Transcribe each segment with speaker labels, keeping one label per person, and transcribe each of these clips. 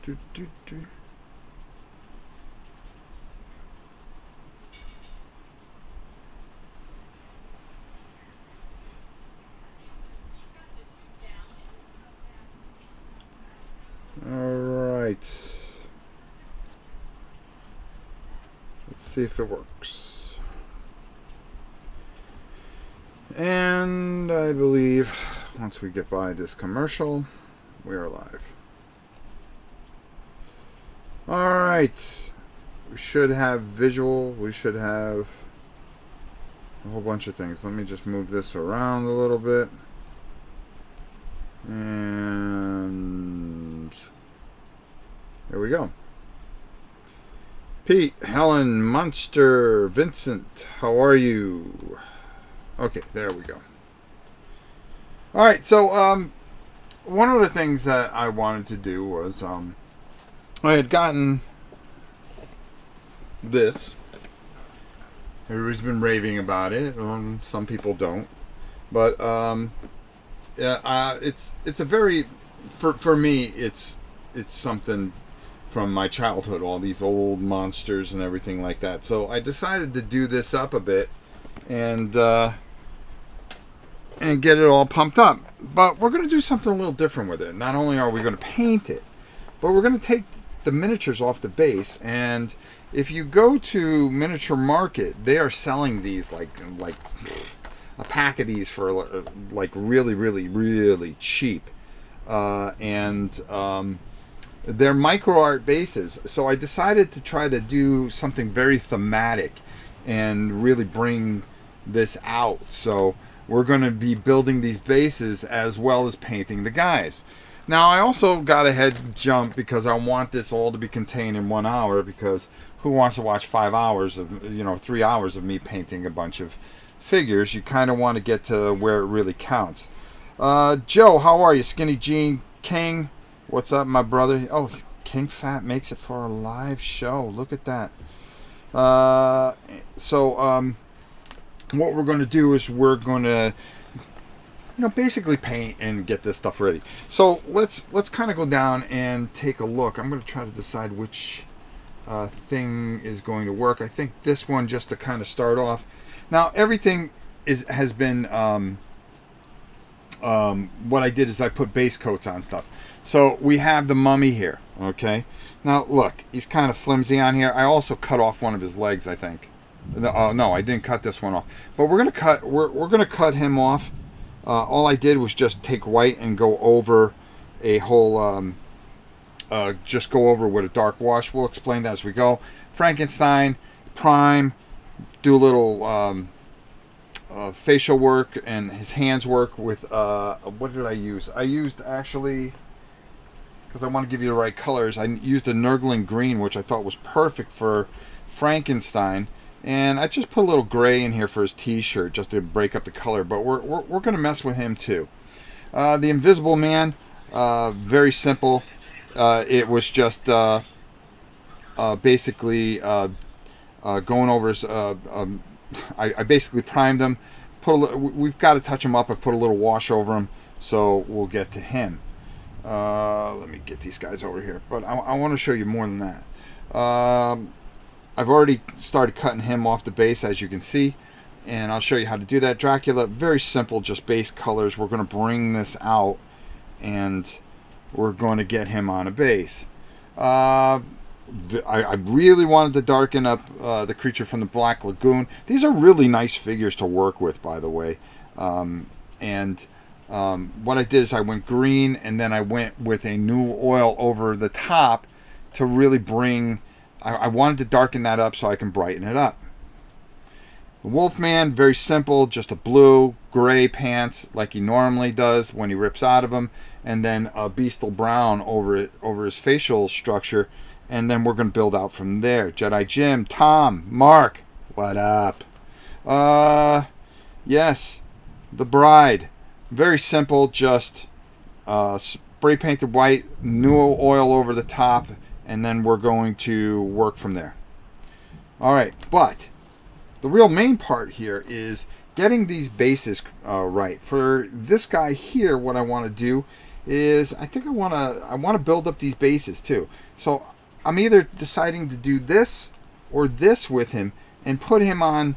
Speaker 1: Alright. Let's see if it works. And I believe once we get by this commercial, we are live. Alright. We should have visual. We should have a whole bunch of things. Let me just move this around a little bit. And there we go. Pete, Helen, Monster, Vincent, how are you? Okay, there we go. Alright, so one of the things that I wanted to do was I had gotten this. Everybody's been raving about it. Some people don't. But it's a very, for me, it's something from my childhood, all these old monsters and everything like that. So I decided to do this up a bit and get it all pumped up. But we're going to do something a little different with it. Not only are we going to paint it, but we're going to take the miniatures off the base. And if you go to Miniature Market, they are selling these like a pack of these for like really cheap. They're micro art bases. So I decided to try to do something very thematic and really bring this out. So we're going to be building these bases as well as painting the guys. Now I also got a head jump because I want this all to be contained in 1 hour, because who wants to watch 5 hours of, 3 hours of me painting a bunch of figures? You kind of want to get to where it really counts. Joe, how are you? Skinny Jean King, what's up, my brother? Oh, King Fat makes it for a live show. Look at that. What we're going to do is we're going to, basically paint and get this stuff ready. So let's kind of go down and take a look. I'm going to try to decide which thing is going to work. I think this one, just to kind of start off. Now everything has been what I did is I put base coats on stuff. So we have the mummy here. Okay. Now look, he's kind of flimsy on here. I also cut off one of his legs, I think. No, I didn't cut this one off. But we're gonna cut him off. All I did was just take white and go over a whole, just go over with a dark wash. We'll explain that as we go. Frankenstein, prime, do a little facial work and his hands work with, what did I use? I used, actually, because I want to give you the right colors, I used a Nurgling green, which I thought was perfect for Frankenstein. And I just put a little gray in here for his t-shirt just to break up the color. But we're going to mess with him too. The Invisible Man, very simple. It was just basically going over his... I basically primed him. We've got to touch him up. I put a little wash over him. So we'll get to him. Let me get these guys over here. But I want to show you more than that. I've already started cutting him off the base, as you can see, and I'll show you how to do that. Dracula, very simple, just base colors. We're going to bring this out, and we're going to get him on a base. I really wanted to darken up the creature from the Black Lagoon. These are really nice figures to work with, by the way. What I did is I went green, and then I went with a new oil over the top to really bring... I wanted to darken that up so I can brighten it up. The Wolfman, very simple, just a blue, gray pants like he normally does when he rips out of them, and then a beastal brown over his facial structure, and then we're going to build out from there. Jedi Jim, Tom, Mark, what up? Yes, the Bride, very simple, just spray painted white, new oil over the top, and then we're going to work from there. Alright, but the real main part here is getting these bases right. For this guy here, what I want to do is I think I want to build up these bases too. So I'm either deciding to do this or this with him and put him on,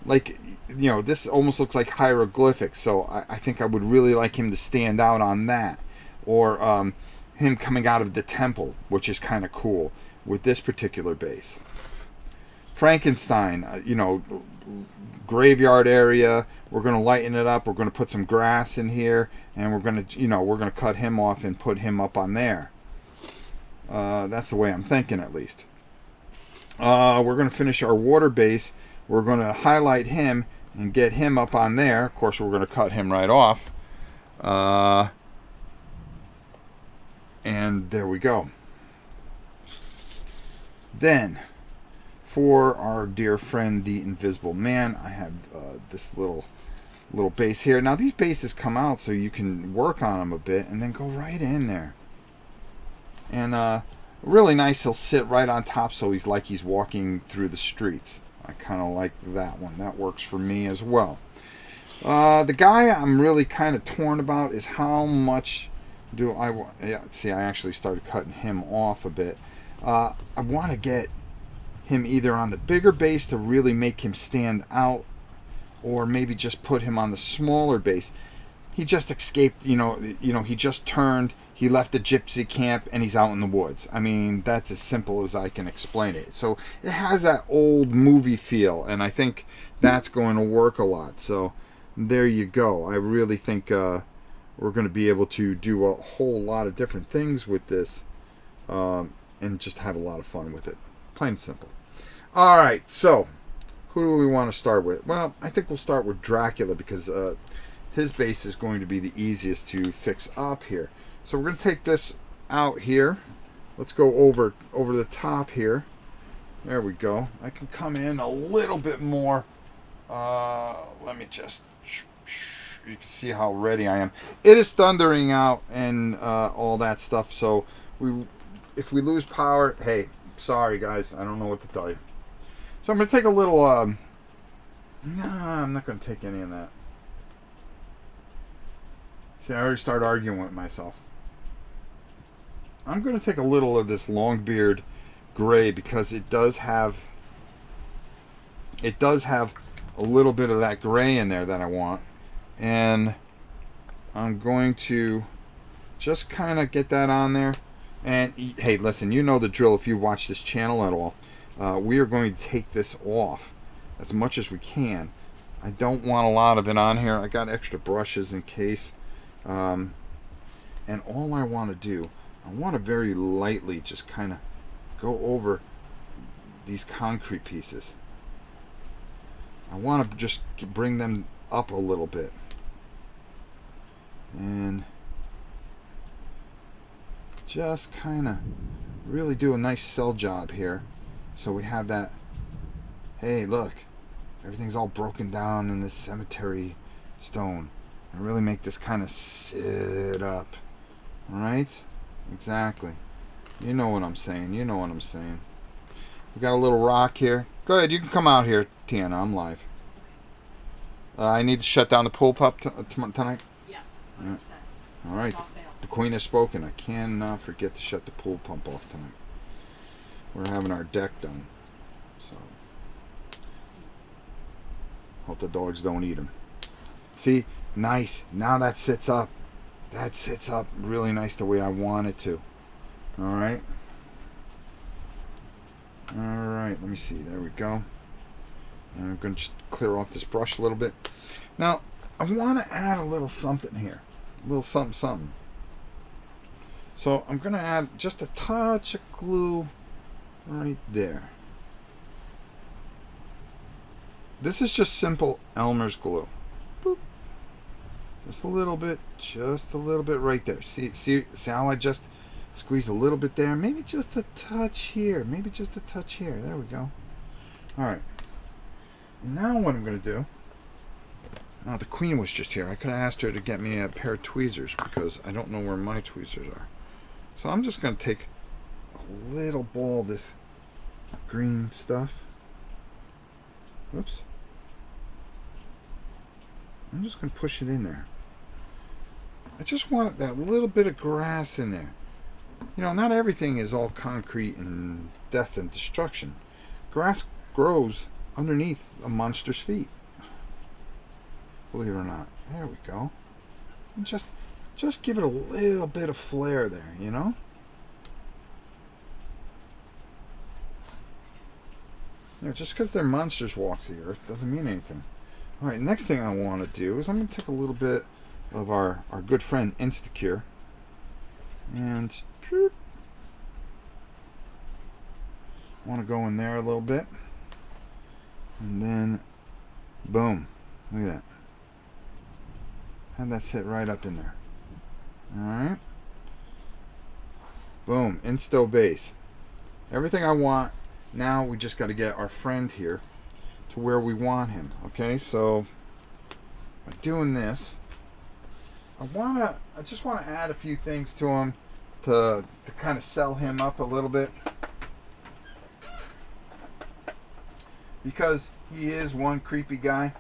Speaker 1: like, you know, this almost looks like hieroglyphics. So I think I would really like him to stand out on that, or him coming out of the temple, which is kind of cool with this particular base. Frankenstein, you know, graveyard area. We're going to lighten it up. We're going to put some grass in here, and we're going to, you know, we're going to cut him off and put him up on there. That's the way I'm thinking, at least. We're going to finish our water base. We're going to highlight him and get him up on there. Of course, we're going to cut him right off. And there we go. Then, for our dear friend, the Invisible Man, I have this little base here. Now, these bases come out so you can work on them a bit and then go right in there. And really nice, he'll sit right on top so he's like he's walking through the streets. I kind of like that one. That works for me as well. The guy I'm really kind of torn about is how much do I want. Yeah, see, I actually started cutting him off a bit. I want to get him either on the bigger base to really make him stand out, or maybe just put him on the smaller base. He just escaped, you know, he just turned, he left the gypsy camp, and he's out in the woods. I mean, that's as simple as I can explain it. So it has that old movie feel, and I think that's going to work a lot. So there you go. I really think we're going to be able to do a whole lot of different things with this, and just have a lot of fun with it. Plain and simple. All right, so who do we want to start with? Well, I think we'll start with Dracula, because his base is going to be the easiest to fix up here. So we're going to take this out here. Let's go over the top here. There we go. I can come in a little bit more. Let me just... You can see how ready I am. It is thundering out and all that stuff. So if we lose power, hey, sorry guys, I don't know what to tell you. So I'm going to take a little... Nah, I'm not going to take any of that. See, I already started arguing with myself. I'm going to take a little of this Longbeard gray, because it does have a little bit of that gray in there that I want. And I'm going to just kind of get that on there. And hey, listen, you know the drill if you watch this channel at all. We are going to take this off as much as we can. I don't want a lot of it on here. I got extra brushes in case. And all I want to do, I want to very lightly just kind of go over these concrete pieces. I want to just bring them up a little bit. And just kind of really do a nice cell job here. So we have that, hey, look, everything's all broken down in this cemetery stone. And really make this kind of sit up. Alright? Exactly. You know what I'm saying. You know what I'm saying. We got a little rock here. Go ahead, you can come out here, Tiana. I'm live. I need to shut down the pool pump tonight?
Speaker 2: Yes, 100%.
Speaker 1: All right. The queen has spoken. I cannot forget to shut the pool pump off tonight. We're having our deck done. So, hope the dogs don't eat them. See? Nice. Now that sits up. That sits up really nice the way I want it to. All right. All right. Let me see. There we go. And I'm going to just clear off this brush a little bit. Now, I want to add a little something here. A little something, something. So I'm going to add just a touch of glue right there. This is just simple Elmer's glue. Boop. Just a little bit right there. See how I just squeeze a little bit there? Maybe just a touch here. Maybe just a touch here. There we go. All right. Now what I'm going to do, oh, the queen was just here. I could have asked her to get me a pair of tweezers because I don't know where my tweezers are. So I'm just going to take a little ball of this green stuff. Whoops. I'm just going to push it in there. I just want that little bit of grass in there. You know, not everything is all concrete and death and destruction. Grass grows underneath a monster's feet. Believe it or not. There we go. And just give it a little bit of flair there, you know? Yeah, just because they're monsters walk the earth doesn't mean anything. Alright, next thing I want to do is I'm going to take a little bit of our good friend Instacure. And I want to go in there a little bit. And then, boom. Look at that. Have that sit right up in there. Alright. Boom. Insto base. Everything I want. Now we just got to get our friend here to where we want him. Okay, so by doing this, I just want to add a few things to him to kind of sell him up a little bit, because he is one creepy guy.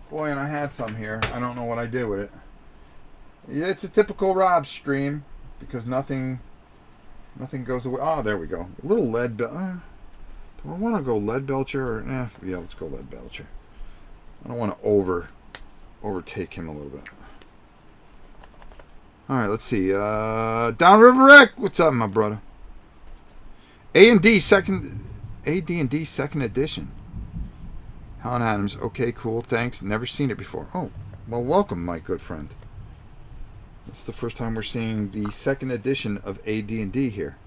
Speaker 1: Boy, and I had some here. I don't know what I did with it. Yeah, it's a typical Rob stream because nothing goes away. Oh, there we go. A little lead. Do I want to go lead belcher? Or, yeah, let's go lead belcher. I don't want to overtake him a little bit. All right, let's see. Downriver Rick, what's up, my brother? AD&D second edition. Helen Adams. Okay, cool. Thanks. Never seen it before. Oh, well, welcome, my good friend. It's the first time we're seeing the second edition of AD&D here.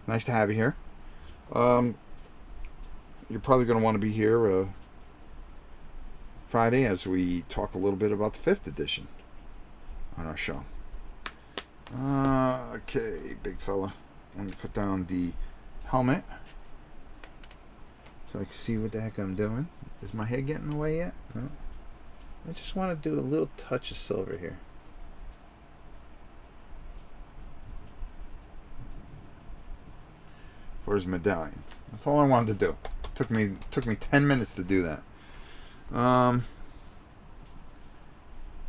Speaker 1: Nice to have you here. You're probably going to want to be here Friday as we talk a little bit about the 5th edition on our show. Okay, big fella. I'm going to put down the helmet so I can see what the heck I'm doing. Is my head getting away yet? No. I just want to do a little touch of silver here. For his medallion. That's all I wanted to do. Took me 10 minutes to do that.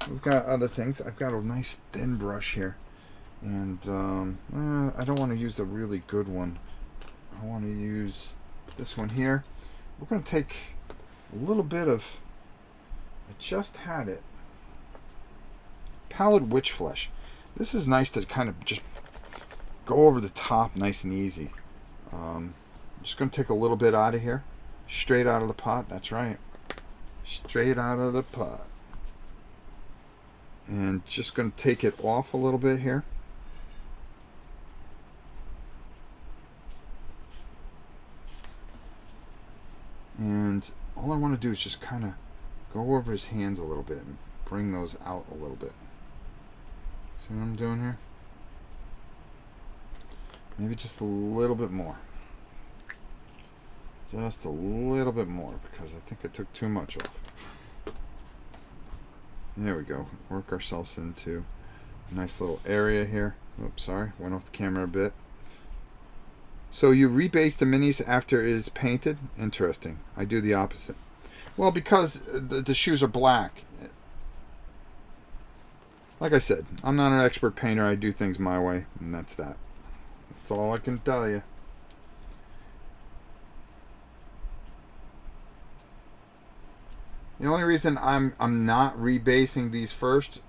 Speaker 1: We've got other things. I've got a nice thin brush here. And I don't want to use a really good one. I want to use this one here. We're going to take a little bit of, I just had it, Pallid Witch Flesh. This is nice to kind of just go over the top nice and easy. I'm just going to take a little bit out of here. Straight out of the pot. That's right. Straight out of the pot. And just going to take it off a little bit here. And all I want to do is just kind of go over his hands a little bit and bring those out a little bit. See what I'm doing here? Maybe just a little bit more. Just a little bit more because I think I took too much off. There we go. Work ourselves into a nice little area here. Oops, sorry. Went off the camera a bit. So you rebase the minis after it is painted? Interesting. I do the opposite. Well, because the shoes are black. Like I said, I'm not an expert painter. I do things my way, and that's that. That's all I can tell you. The only reason I'm not rebasing these first,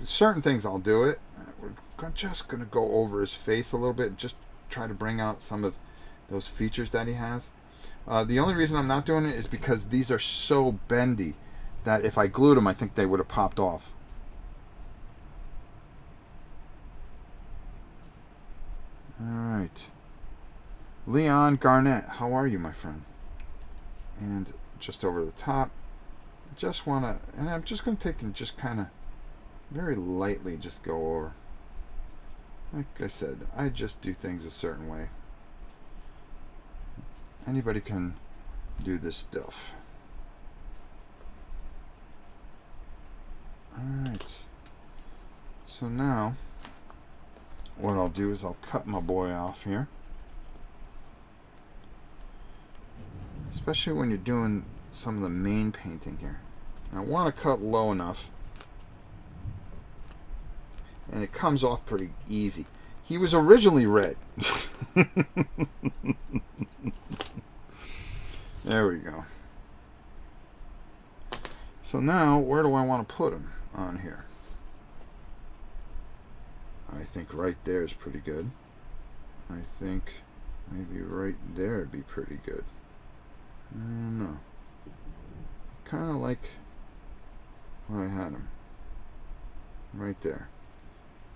Speaker 1: certain things I'll do it. We're just going to go over his face a little bit, just try to bring out some of those features that he has. The only reason I'm not doing it is because these are so bendy that if I glued them, I think they would have popped off. Alright. Leon Garnett, how are you, my friend? And just over the top, I just want to, and I'm just going to take and just kind of very lightly just go over. Like I said, I just do things a certain way. Anybody can do this stuff. Alright. So now, what I'll do is I'll cut my boy off here. Especially when you're doing some of the main painting here. And I want to cut low enough and it comes off pretty easy. He was originally red. There we go. So now, where do I want to put him on here? I think right there is pretty good. I think maybe right there would be pretty good. I don't know. Kind of like where I had him. Right there.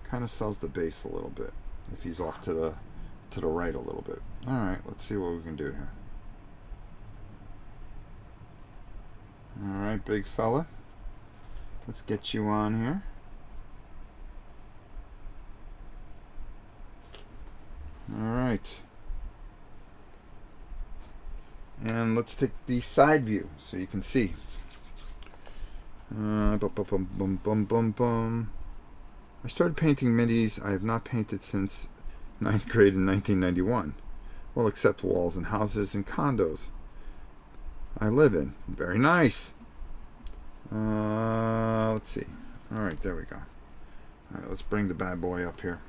Speaker 1: Kind of sells the base a little bit if he's off to the right a little bit. All right, let's see what we can do here. All right, big fella. Let's get you on here. All right. And let's take the side view so you can see. I started painting middies. I have not painted since 9th grade in 1991. Well, except walls and houses and condos I live in. Very nice. Let's see. All right, there we go. All right, let's bring the bad boy up here.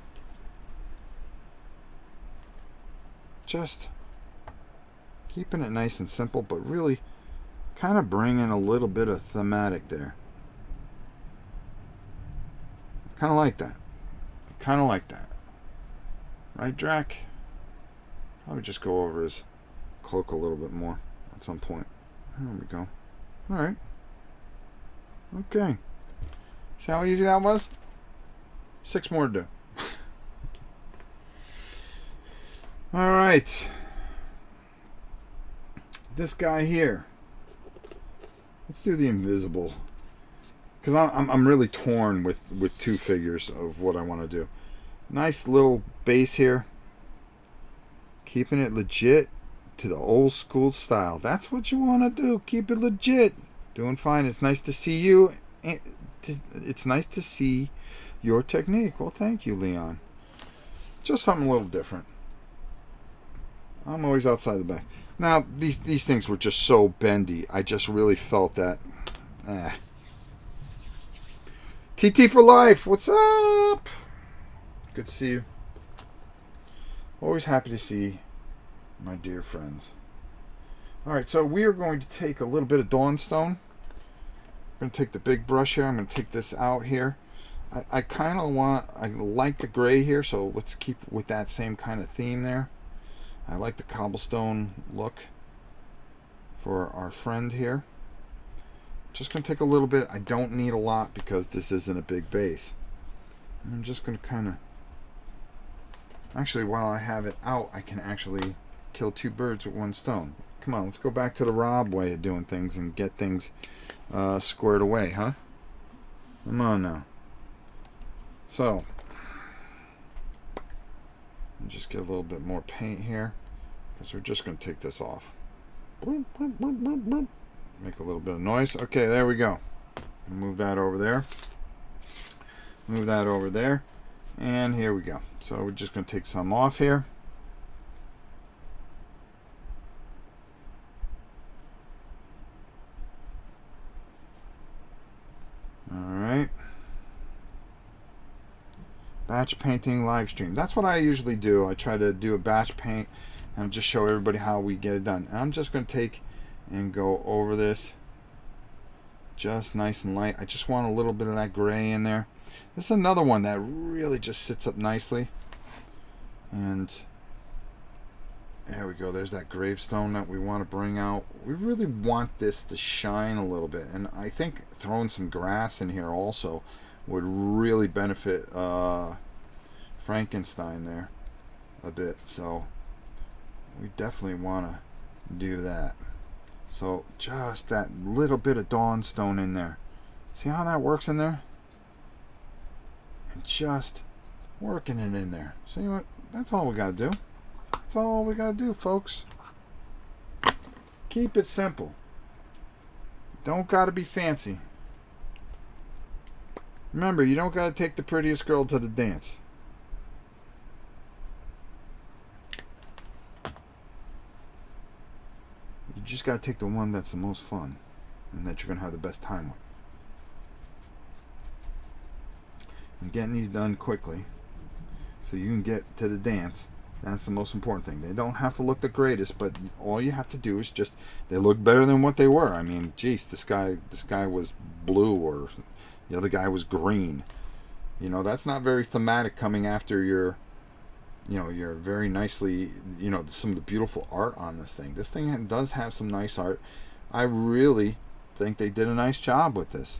Speaker 1: Just keeping it nice and simple, but really kind of bringing a little bit of thematic there. Kind of like that. Kind of like that. Right, Drac? I would just go over his cloak a little bit more at some point. There we go. Alright. Okay. See how easy that was? 6 more to do. Alright. This guy here. Let's do the invisible. Because I'm really torn with 2 figures of what I want to do. Nice little base here. Keeping it legit to the old school style. That's what you want to do. Keep it legit. Doing fine. It's nice to see you. It's nice to see your technique. Well, thank you, Leon. Just something a little different. I'm always outside the back. Now, these things were just so bendy. I just really felt that. TT for life. What's up? Good to see you. Always happy to see my dear friends. Alright, so we are going to take a little bit of Dawnstone. I'm going to take the big brush here. I'm going to take this out here. I kind of I like the gray here, so let's keep with that same kind of theme there. I like the cobblestone look for our friend here. Just going to take a little bit. I don't need a lot because this isn't a big base. I'm just going to kind of... Actually, while I have it out, I can actually kill 2 birds with 1 stone. Come on, let's go back to the Rob way of doing things and get things squared away, huh? Come on now. So, just get a little bit more paint here because we're just going to take this off. Make a little bit of noise. Okay, there we go. Move that over there. Move that over there. And here we go. So we're just going to take some off here. Alright. Batch painting live stream. That's what I usually do. I try to do a batch paint and just show everybody how we get it done. And I'm just going to take and go over this just nice and light. I just want a little bit of that gray in there. This is another one that really just sits up nicely. And there we go. There's that gravestone that we want to bring out. We really want this to shine a little bit. And I think throwing some grass in here also would really benefit Frankenstein there a bit. So we definitely want to do that. So just that little bit of Dawnstone in there. See how that works in there? And just working it in there. See what? That's all we got to do. That's all we got to do, folks. Keep it simple. Don't got to be fancy. Remember, you don't got to take the prettiest girl to the dance. You just got to take the one that's the most fun and that you're going to have the best time with. I'm getting these done quickly so you can get to the dance. That's the most important thing. They don't have to look the greatest, but all you have to do is just, they look better than what they were. I mean, geez, this guy was blue, or the other guy was green. You know, that's not very thematic coming after your, you know, your very nicely, you know, some of the beautiful art on this thing. This thing does have some nice art. I really think they did a nice job with this.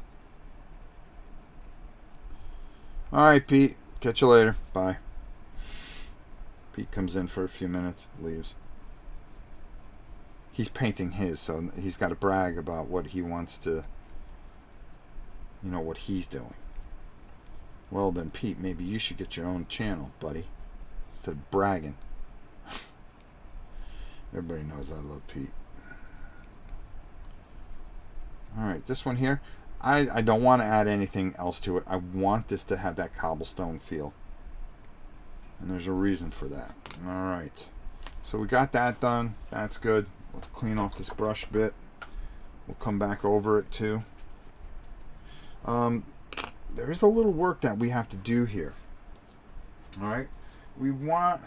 Speaker 1: All right, Pete. Catch you later. Bye. Pete comes in for a few minutes, leaves. He's painting his, so he's got to brag about what he wants to, you know, what he's doing. Well then, Pete, maybe you should get your own channel, buddy, instead of bragging. Everybody knows I love Pete. Alright, this one here, I don't want to add anything else to it. I want this to have that cobblestone feel. And there's a reason for that. Alright. So we got that done. That's good. Let's clean off this brush bit. We'll come back over it too. There is a little work that we have to do here. Alright. We want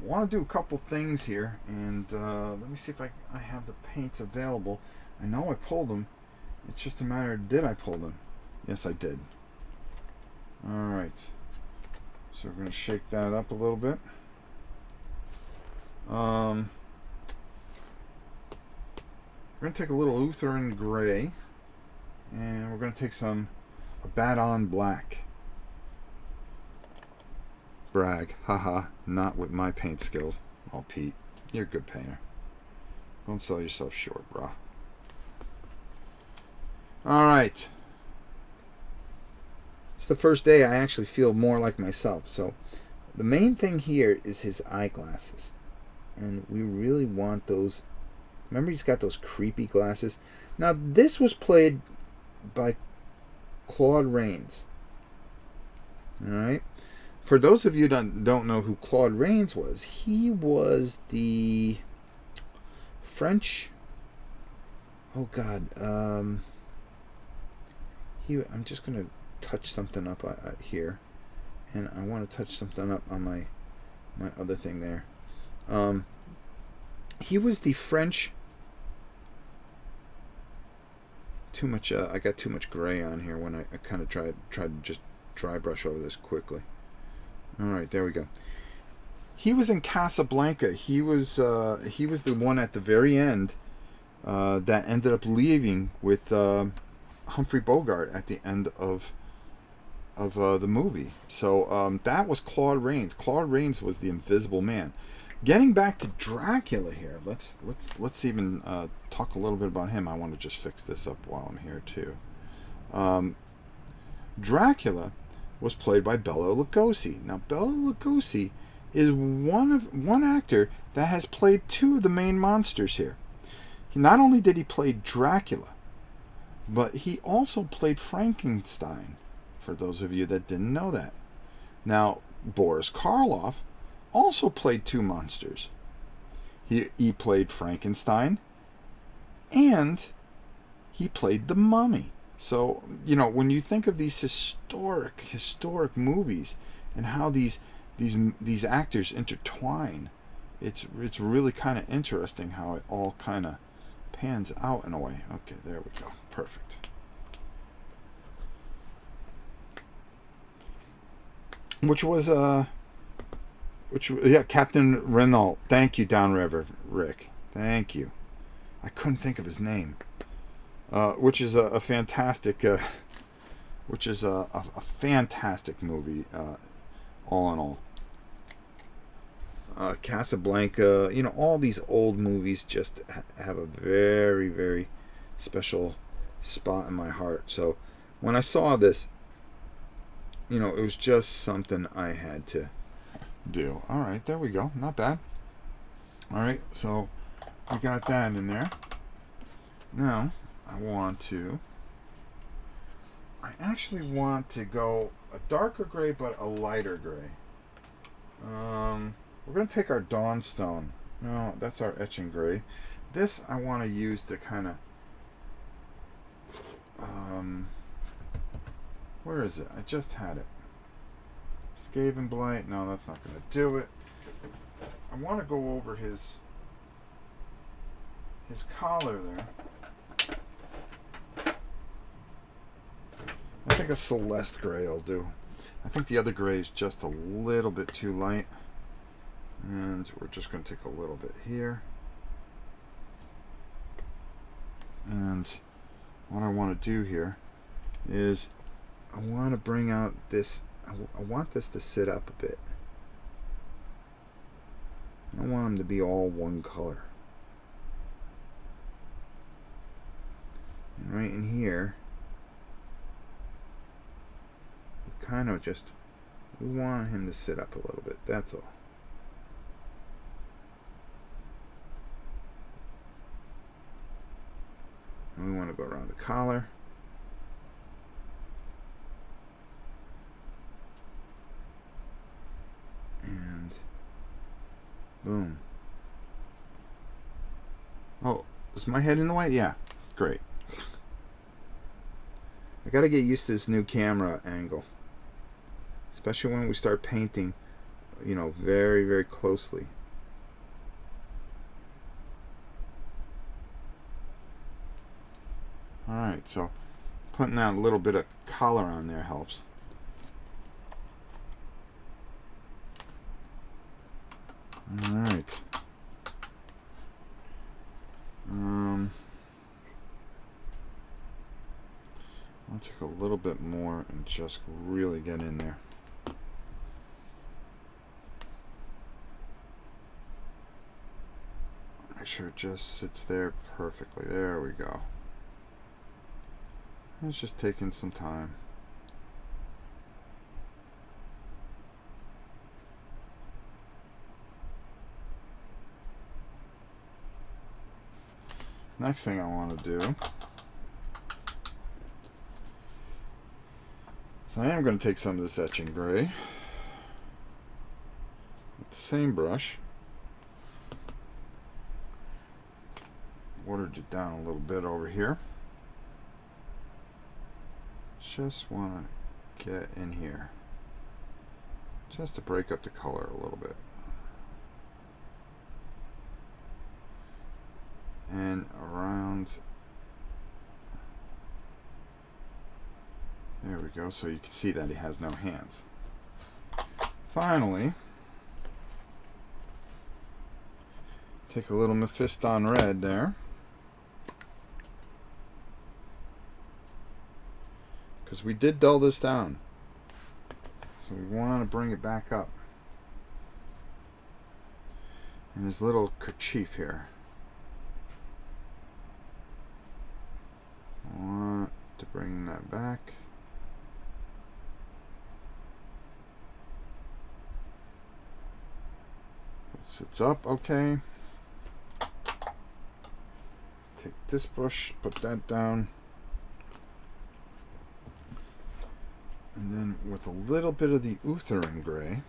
Speaker 1: to do a couple things here. And let me see if I have the paints available. I know I pulled them. It's just a matter of, did I pull them? Yes, I did. Alright. So we're going to shake that up a little bit. We're going to take a little Lutheran gray, and we're going to take some Abaddon black. Brag, haha, not with my paint skills. Oh, Pete, you're a good painter. Don't sell yourself short, brah. Alright. It's the first day I actually feel more like myself. So the main thing here is his eyeglasses. And we really want those. Remember, he's got those creepy glasses. Now, this was played by Claude Rains. Alright. For those of you that don't know who Claude Rains was, he was the French. Oh God. I'm just gonna touch something up here, and I want to touch something up on my other thing there. He was the French. Too much. I got too much gray on here when I kind of tried to just dry brush over this quickly. All right, there we go. He was in Casablanca. He was the one at the very end that ended up leaving with Humphrey Bogart at the end of the movie. So that was Claude Rains. Claude Rains was the Invisible Man. Getting back to Dracula here, let's even talk a little bit about him. I want to just fix this up while I'm here too. Dracula was played by Bela Lugosi. Now, Bela Lugosi is one actor that has played two of the main monsters here. Not only did he play Dracula, but he also played Frankenstein, for those of you that didn't know that. Now, Boris Karloff also played two monsters. He played Frankenstein, and he played the Mummy. So, you know, when you think of these historic movies and how these actors intertwine, it's really kind of interesting how it all kind of pans out in a way. Okay, there we go. Perfect. Captain Renault. Thank you, Downriver Rick. Thank you. I couldn't think of his name. Which is a fantastic fantastic movie, all in all. Casablanca, you know, all these old movies just have a very, very special spot in my heart. So when I saw this, you know, it was just something I had to do. All right, there we go. Not bad. All right, so we got that in there. Now I actually want to go a darker gray, but a lighter gray. We're going to take our Dawnstone. No, that's our etching gray. This I want to use to kind of, Where is it? I just had it. Skaven Blight. No, that's not going to do it. I want to go over his collar there. I think a Celeste gray will do. I think the other gray is just a little bit too light. And we're just going to take a little bit here. And what I want to do here is I want to bring out this. I want this to sit up a bit. I don't want them to be all one color. And right in here, we kind of just, we want him to sit up a little bit, that's all. And we want to go around the collar. And boom. Oh, is my head in the way? Yeah, great. I gotta get used to this new camera angle. Especially when we start painting, you know, very, very closely. Alright, so putting that little bit of color on there helps. Alright. I'll take a little bit more and just really get in there. Make sure it just sits there perfectly. There we go. It's just taking some time. Next thing I want to do, so I am going to take some of this etching gray with the same brush, watered it down a little bit over here. Just want to get in here just to break up the color a little bit. And around, there we go, so you can see that he has no hands. Finally, take a little Mephiston red there, because we did dull this down, so we want to bring it back up. And his little kerchief here, I want to bring that back. It sits up okay. Take this brush, put that down. And then with a little bit of the Utherin gray,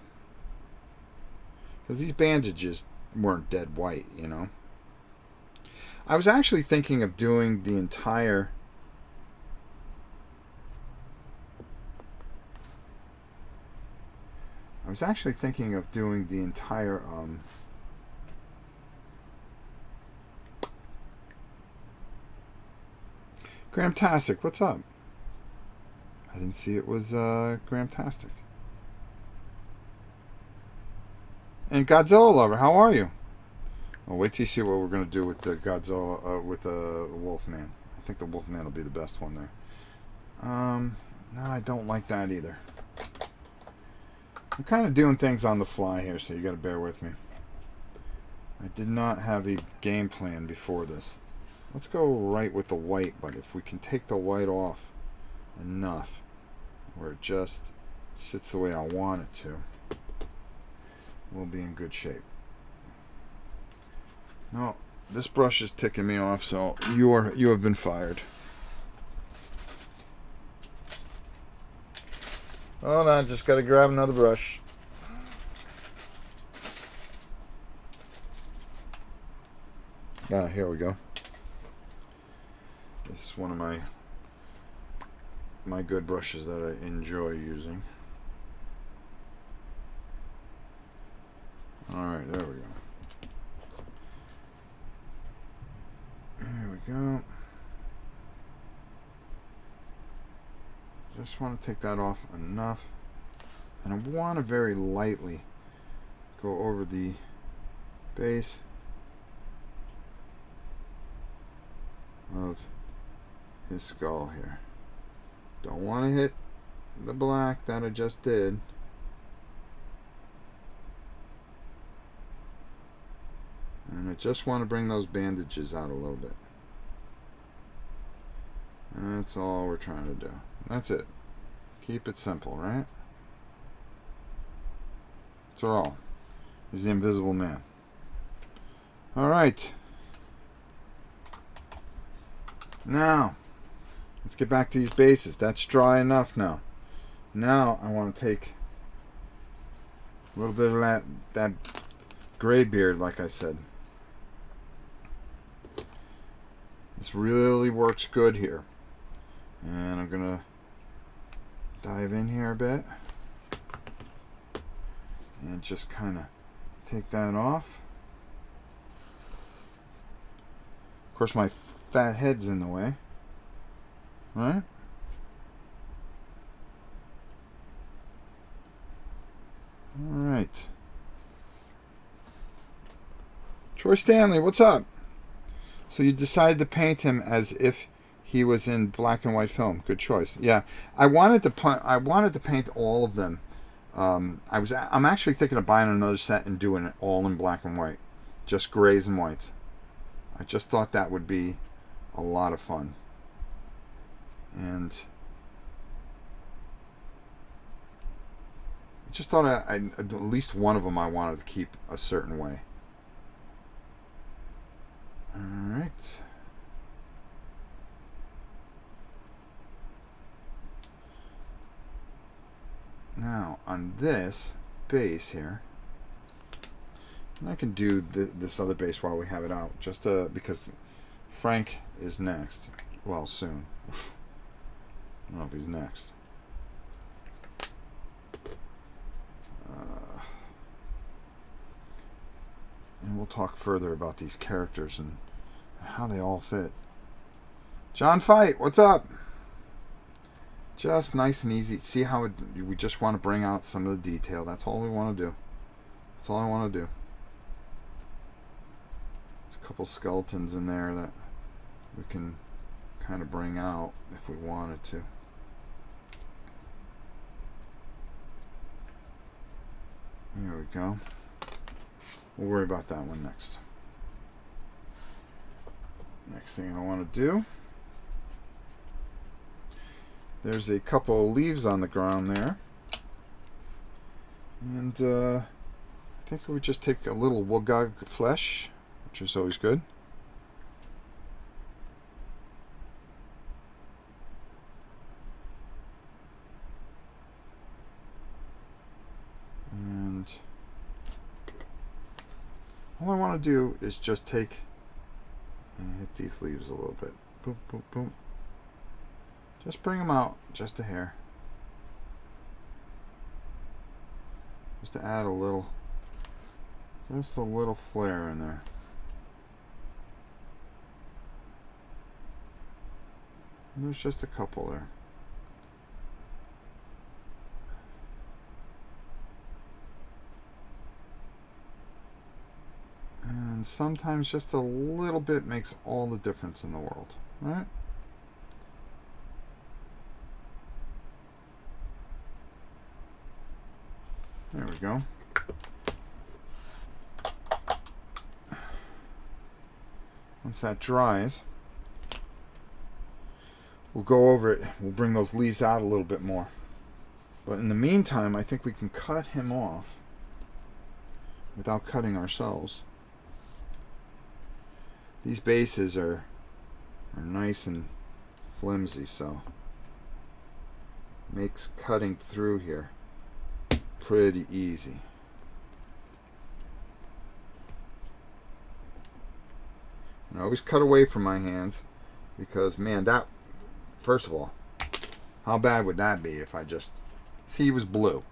Speaker 1: because these bandages weren't dead white, you know. I was actually thinking of doing the entire Gramtastic, what's up? I didn't see it was Gramtastic. And Godzilla Lover, how are you? Well, wait till you see what we're going to do with the Godzilla, with the Wolfman. I think the Wolfman will be the best one there. No, I don't like that either. I'm kind of doing things on the fly here, so you got to bear with me. I did not have a game plan before this. Let's go right with the white, but if we can take the white off enough where it just sits the way I want it to, we'll be in good shape. No, this brush is ticking me off, so you have been fired. Hold on, just gotta grab another brush. Here we go. This is one of my my good brushes that I enjoy using. Alright, there we go. There we go. Just want to take that off enough. And I want to very lightly go over the base of his skull here. Don't want to hit the black that I just did. And I just want to bring those bandages out a little bit. That's all we're trying to do. That's it. Keep it simple, right? That's all. He's the Invisible Man. Alright. Now, let's get back to these bases. That's dry enough now. Now I want to take a little bit of that gray beard, like I said. This really works good here. And I'm going to dive in here a bit. And just kind of take that off. Of course, my fat head's in the way. Right? Alright. Troy Stanley, what's up? So you decided to paint him as if he was in black and white film. Good choice. Yeah, I wanted to paint all of them. I'm actually thinking of buying another set and doing it all in black and white, just grays and whites. I just thought that would be a lot of fun. And I just thought at least one of them I wanted to keep a certain way. All right. Now on this base here, and I can do this other base while we have it out, just because Frank is next. Well, soon. I don't know if he's next. And we'll talk further about these characters and how they all fit. John Fight, what's up? Just nice and easy. See how we just want to bring out some of the detail. That's all we want to do. That's all I want to do. There's a couple skeletons in there that we can kind of bring out if we wanted to. There we go. We'll worry about that one next. Next thing I want to do. There's a couple of leaves on the ground there. And I think we just take a little wogag flesh, which is always good. And all I want to do is just take and hit these leaves a little bit. Boom, boom, boom. Just bring them out just a hair. Just to add just a little flair in there. And there's just a couple there. And sometimes just a little bit makes all the difference in the world, right? There we go. Once that dries, we'll go over it. We'll bring those leaves out a little bit more. But in the meantime, I think we can cut him off without cutting ourselves. These bases are nice and flimsy, so makes cutting through here pretty easy. And I always cut away from my hands because, man, that, first of all, How bad would that be if I just... See, he was blue.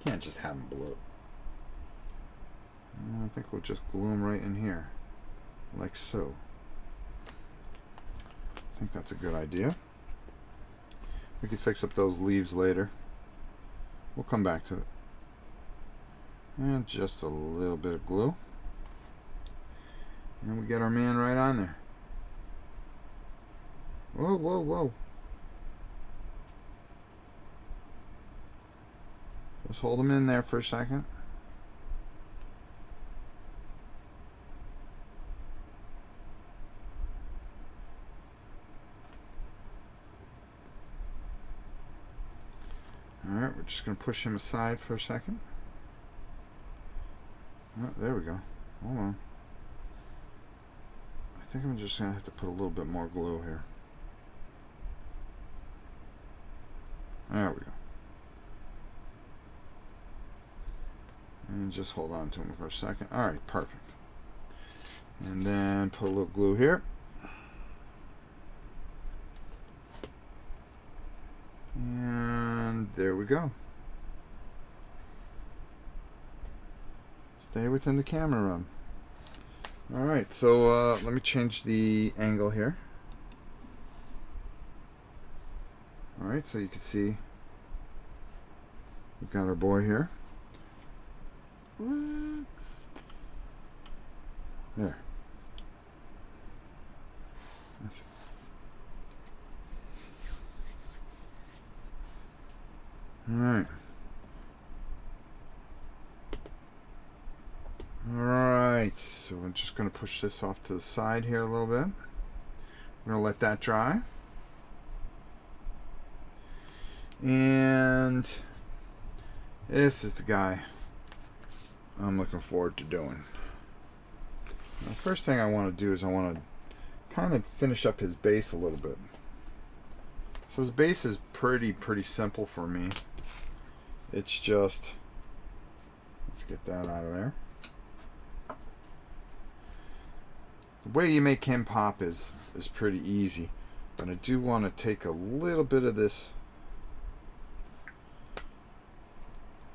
Speaker 1: Can't just have him blue. I think we'll just glue him right in here. Like so. I think that's a good idea. We can fix up those leaves later. We'll come back to it. And just a little bit of glue. And we get our man right on there. Whoa, whoa, whoa. Just hold him in there for a second. Alright, we're just going to push him aside for a second. Oh, there we go. Hold on. I think I'm just going to have to put a little bit more glue here. There we go. And just hold on to him for a second. Alright, perfect. And then put a little glue here. And there we go. Stay within the camera run. Alright, so let me change the angle here. Alright, so you can see we've got our boy here. There. That's it. Alright. Alright, so I'm just going to push this off to the side here a little bit. We're going to let that dry. And this is the guy I'm looking forward to doing. The first thing I want to do is I want to kind of finish up his base a little bit. So his base is pretty simple for me. It's just, let's get that out of there. The way you make him pop is pretty easy, but I do want to take a little bit of this.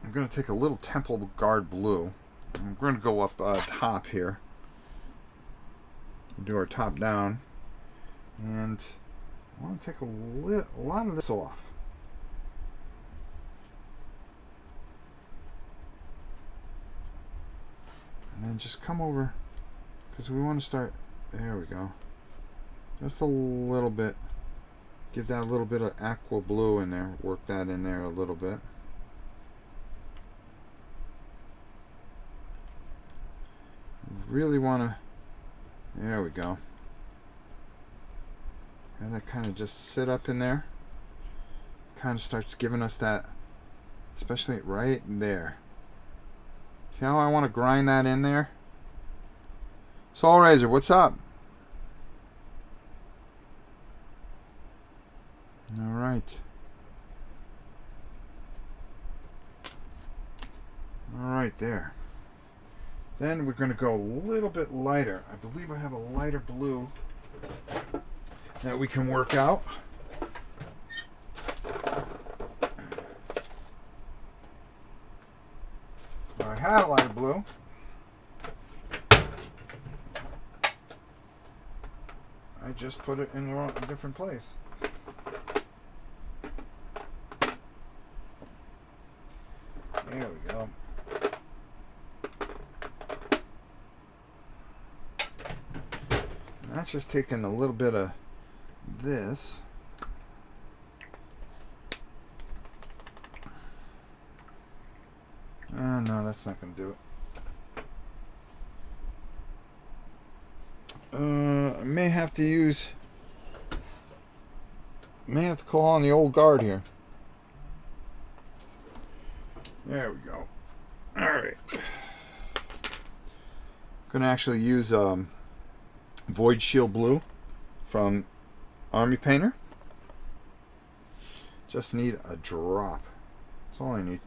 Speaker 1: I'm going to take a little Temple Guard blue. I'm going to go up top here. Do our top down, and I want to take a lot of this off. And then just come over, because we want to start, there we go. Just a little bit. Give that a little bit of aqua blue in there. Work that in there a little bit. Really want to, there we go. And that kind of just sit up in there. Kind of starts giving us that, especially right there. See how I want to grind that in there? Soul Razor, what's up? All right. All right, there. Then we're going to go a little bit lighter. I believe I have a lighter blue that we can work out. I had a lighter blue. I just put it in a different place. There we go. That's just taking a little bit of this. No, that's not going to do it. I may have to call on the old guard here. There we go. Alright. Going to actually use Void Shield Blue from Army Painter. Just need a drop. That's all I need.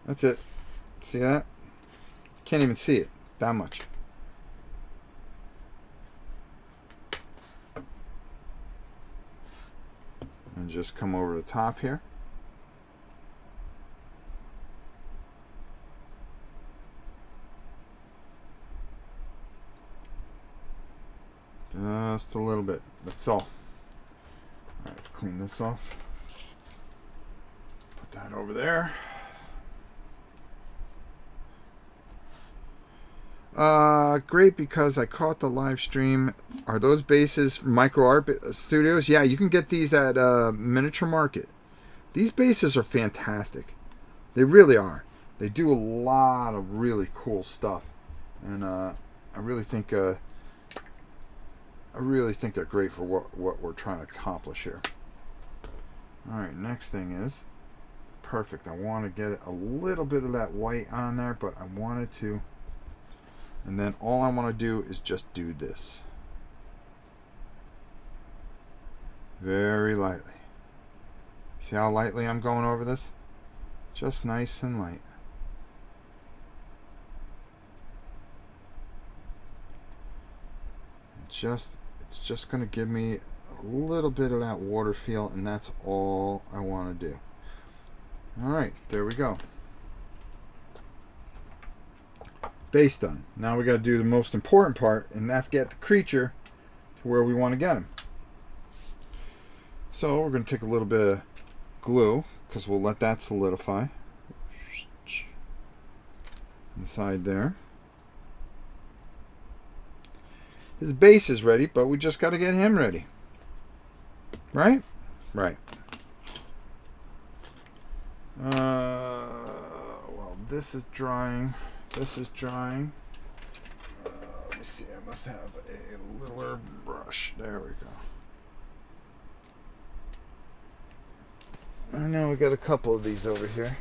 Speaker 1: That's it. See that? Can't even see it. That much. and just come over the top here. Just a little bit. That's all. Alright, let's clean this off. Put that over there. Great, because I caught the live stream. Are those bases from Micro Art Studios? Yeah, you can get these at Miniature Market. These bases are fantastic. They really are. They do a lot of really cool stuff, and I really think they're great for what we're trying to accomplish here. All right, next thing is perfect. I want to get a little bit of that white on there, but I wanted to. And then all I want to do is just do this. Very lightly. See how lightly I'm going over this? Just nice and light. It's just going to give me a little bit of that water feel, and that's all I want to do. Alright, there we go. Base done. Now we got to do the most important part, and that's get the creature to where we want to get him. So we're going to take a little bit of glue, because we'll let that solidify inside there. His base is ready, but we just got to get him ready. Right? Right. Well, this is drying. This is drying. Let me see. I must have a littler brush. There we go. I know we got a couple of these over here.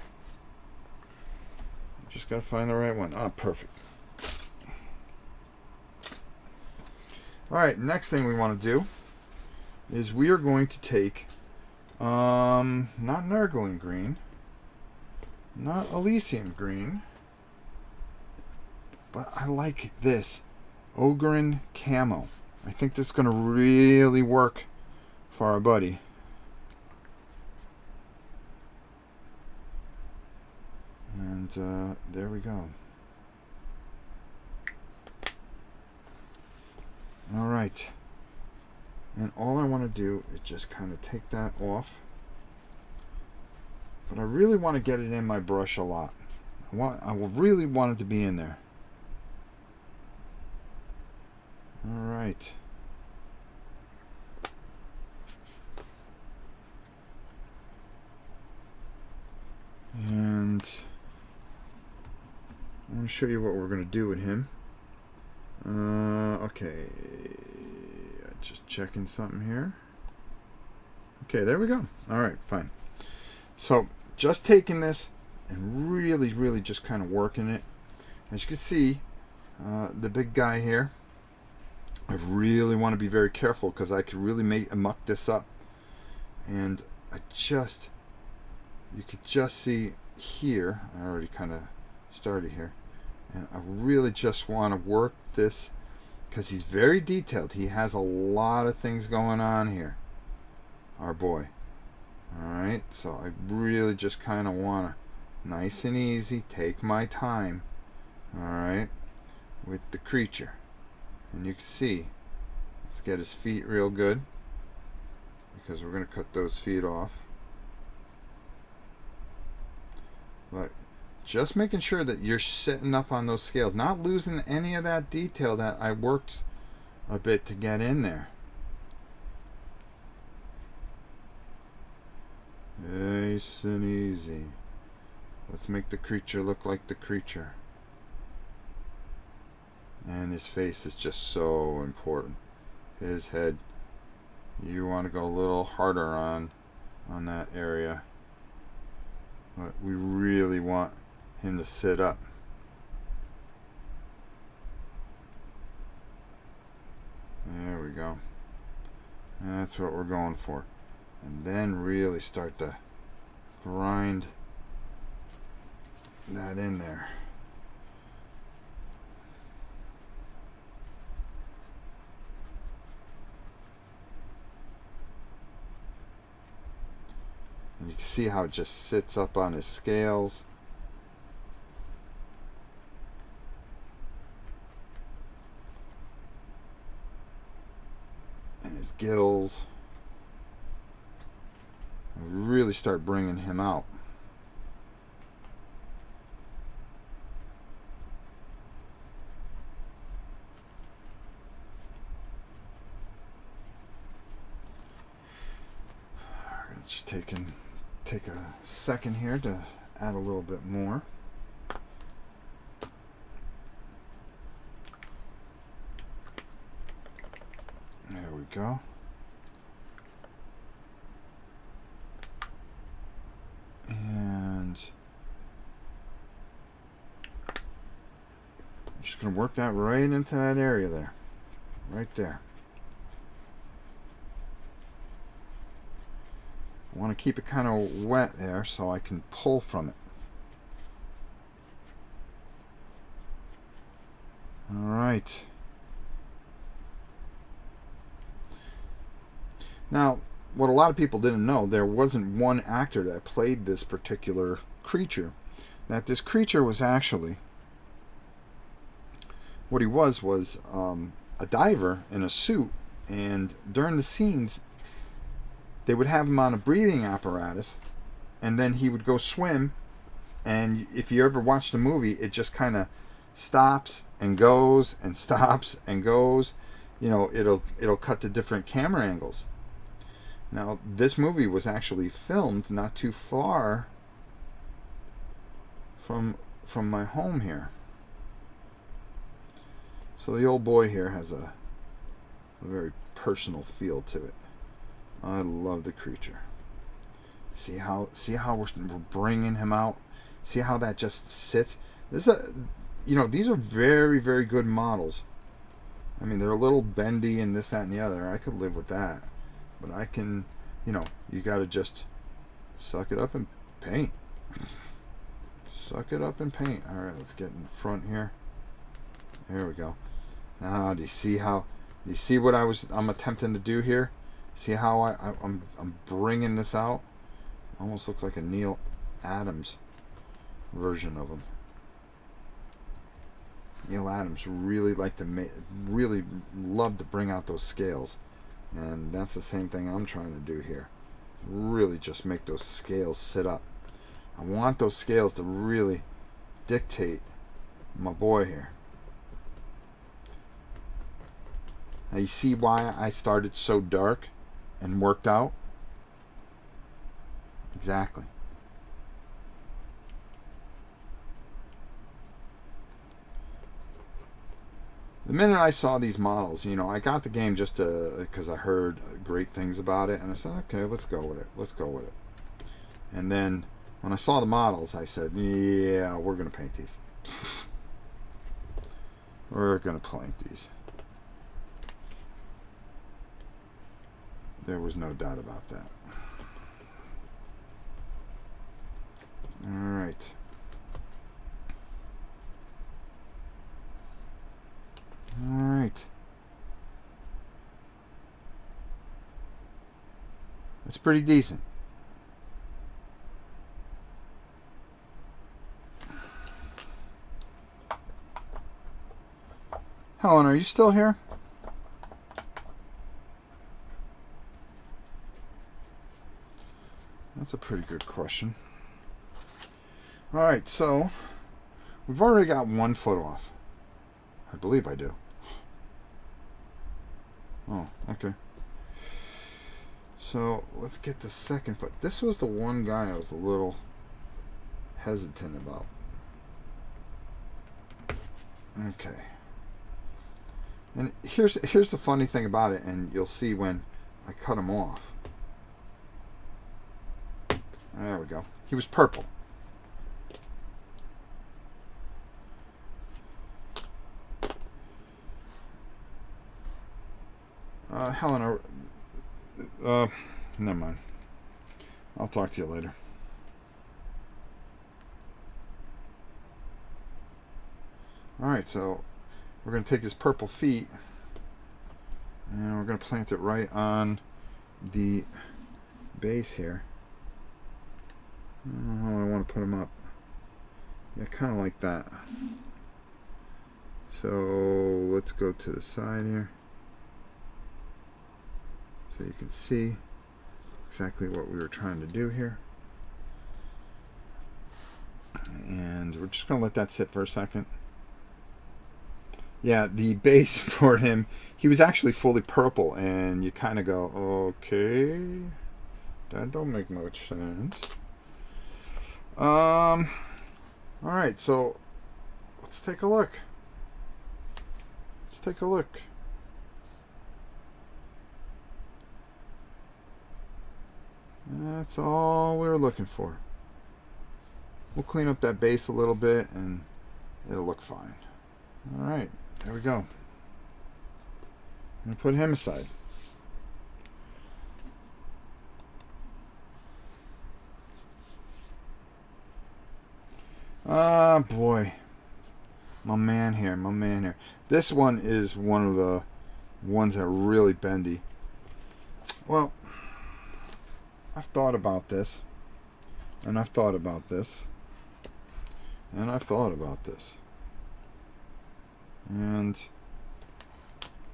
Speaker 1: Just got to find the right one. Ah, perfect. All right, next thing we want to do is we are going to take, not Nurgling green, not Elysium green, but I like this, Ogren Camo. I think this is going to really work for our buddy. And there we go. All right. And all I want to do is just kind of take that off. But I really want to get it in my brush a lot. I will really want it to be in there. All right. And I'm going to show you what we're going to do with him. Okay. Just checking something here. Okay, there we go. All right, fine. So just taking this and really, really just kind of working it. As you can see, the big guy here, I really want to be very careful because I could really muck this up. And you could just see here, I already kind of started here, and I really just want to work this because he's very detailed. He has a lot of things going on here, our boy. Alright, so I really just kind of want to, nice and easy, take my time, alright, with the creature. And you can see, let's get his feet real good, because we're going to cut those feet off. But just making sure that you're sitting up on those scales, not losing any of that detail that I worked a bit to get in there. Nice and easy. Let's make the creature look like the creature. And his face is just so important. His head, you want to go a little harder on that area. But we really want him to sit up. There we go. That's what we're going for. And then really start to grind that in there. You can see how it just sits up on his scales. And his gills. I really start bringing him out. Just take a second here to add a little bit more. There we go. And I'm just going to work that right into that area there. Right there. I want to keep it kind of wet there so I can pull from it. All right. Now, what a lot of people didn't know, there wasn't one actor that played this particular creature. That this creature was actually, what he was a diver in a suit, and during the scenes, they would have him on a breathing apparatus, and then he would go swim, and if you ever watch the movie, it just kind of stops and goes and stops and goes. You know, it'll cut to different camera angles. Now, this movie was actually filmed not too far from my home here. So the old boy here has a very personal feel to it. I love the creature. See how we're bringing him out. See how that just sits. This these are very, very good models. I mean, they're a little bendy and this, that, and the other. I could live with that, but I can, you got to just suck it up and paint. Suck it up and paint. All right, let's get in the front here. There we go. Now, do you see what I'm attempting to do here? See how I'm bringing this out? Almost looks like a Neil Adams version of him. Neil Adams really loved to bring out those scales, and that's the same thing I'm trying to do here. Really just make those scales sit up. I want those scales to really dictate my boy here. Now you see why I started so dark and worked out? Exactly. The minute I saw these models, I got the game just because I heard great things about it, and I said, okay, let's go with it. And then when I saw the models, I said, yeah, we're going to paint these. We're going to paint these. There was no doubt about that. All right. All right. That's pretty decent. Helen, are you still here? That's a pretty good question. All right, so we've already got 1 foot off. I believe I do. Oh, okay. So let's get the second foot. This was the one guy I was a little hesitant about. Okay. And here's the funny thing about it, and you'll see when I cut him off. There we go. He was purple. Helen, never mind. I'll talk to you later. Alright, so we're going to take his purple feet and we're going to plant it right on the base here. I don't know how I want to put him up. Yeah, kind of like that. So let's go to the side here so you can see exactly what we were trying to do here. And we're just going to let that sit for a second. Yeah, the base for him, he was actually fully purple, and you kind of go, okay, that don't make much sense. All right, so let's take a look. Let's take a look. That's all we were looking for. We'll clean up that base a little bit, and it'll look fine. All right, there we go. I'm going to put him aside. Ah, boy. My man here. This one is one of the ones that are really bendy. Well, I've thought about this. And I've thought about this. And I've thought about this. And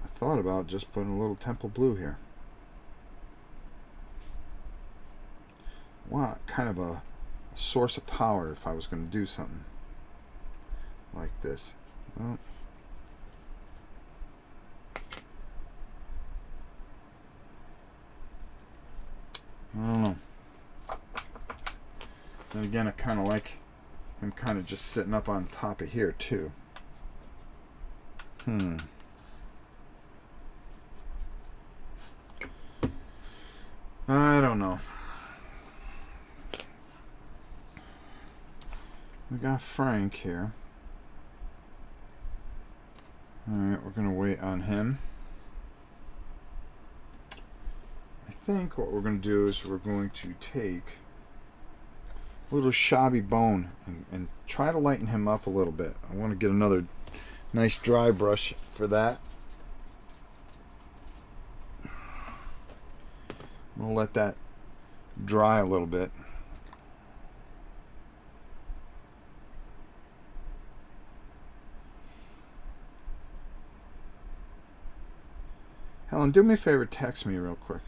Speaker 1: I thought about just putting a little Temple Blue here. Wow, kind of a source of power if I was going to do something like this. Well, I don't know. And again, I kind of like him kind of just sitting up on top of here too. I don't know. We got Frank here. Alright, we're going to wait on him. I think what we're going to do is we're going to take a little shabby bone and try to lighten him up a little bit. I want to get another nice dry brush for that. I'm going to let that dry a little bit. Helen, do me a favor, text me real quick.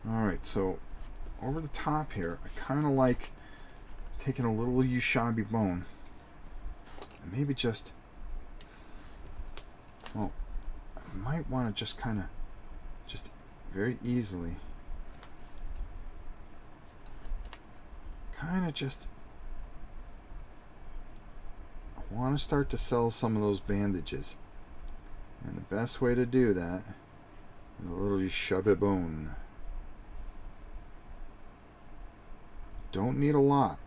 Speaker 1: Alright, so over the top here, I kind of like taking a little Ushabi bone and maybe just, well, I might want to just kind of, just very easily, kind of just, I want to start to sell some of those bandages. And the best way to do that is a little Ushabi bone. Don't need a lot.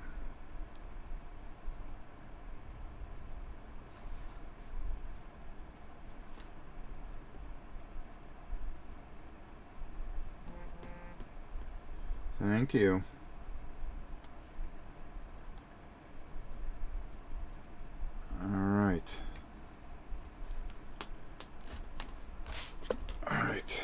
Speaker 1: Thank you. All right. All right.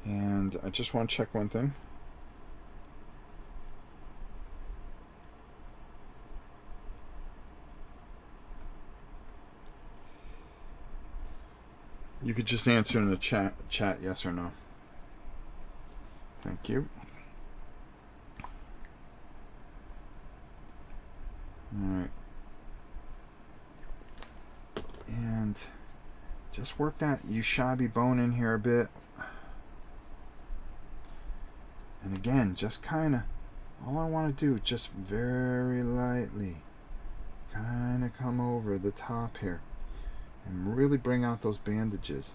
Speaker 1: And I just want to check one thing. You could just answer in the chat yes or no. Thank you. Alright. And just work that Ushabi bone in here a bit. And again, just kind of, all I want to do, just very lightly, kind of come over the top here and really bring out those bandages.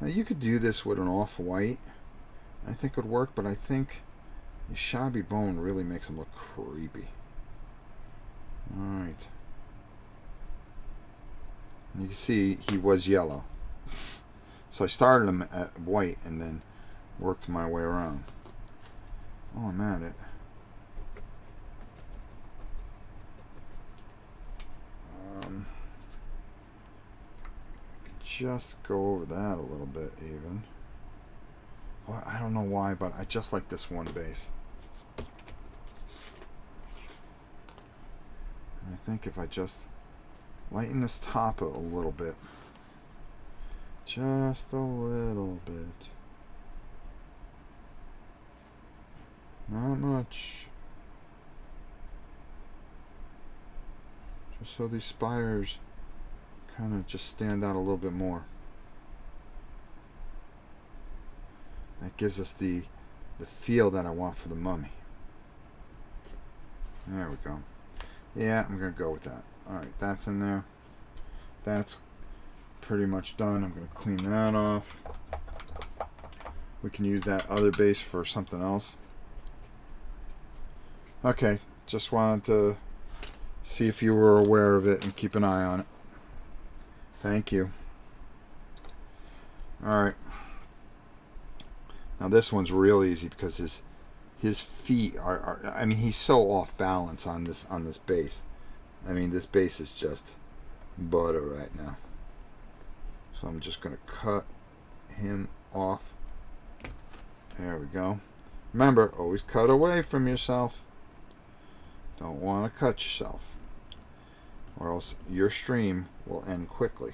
Speaker 1: Now you could do this with an off-white. I think it would work, but I think the shabby bone really makes him look creepy. Alright. And you can see he was yellow. So I started him at white and then worked my way around. Oh, I'm at it. just go over that a little bit even. Well, I don't know why, but I just like this one base. And I think if I just lighten this top a little bit, just a little bit, not much, just so these spires kind of just stand out a little bit more. That gives us the feel that I want for the mummy. There we go. Yeah, I'm going to go with that. Alright, that's in there. That's pretty much done. I'm going to clean that off. We can use that other base for something else. Okay, just wanted to see if you were aware of it and keep an eye on it. Thank you. Alright. Now this one's real easy because his feet are I mean, he's so off balance on this base. I mean, this base is just butter right now. So I'm just going to cut him off. There we go. Remember, always cut away from yourself. Don't want to cut yourself, or else your stream will end quickly.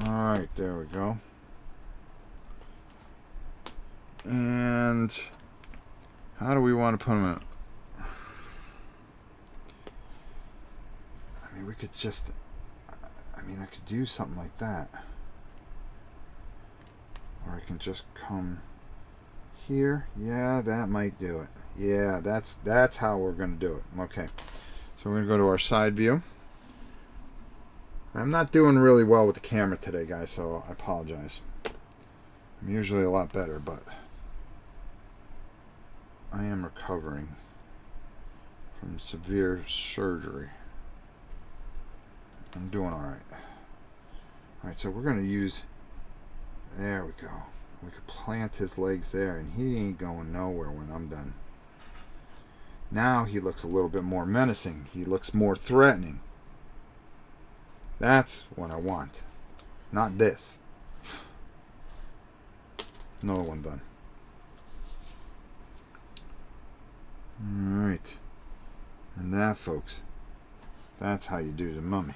Speaker 1: Alright, there we go. And how do we want to put them in? I mean, we could just, I mean, I could do something like that. Or I can just come here. Yeah, that might do it. Yeah, that's how we're going to do it. Okay. So we're going to go to our side view. I'm not doing really well with the camera today, guys, so I apologize. I'm usually a lot better, but I am recovering from severe surgery. I'm doing alright. Alright, so we're going to use, there we go. We could plant his legs there, and he ain't going nowhere when I'm done. Now he looks a little bit more menacing. He looks more threatening. That's what I want. Not this. Another one done. Alright. And that, folks, that's how you do the mummy.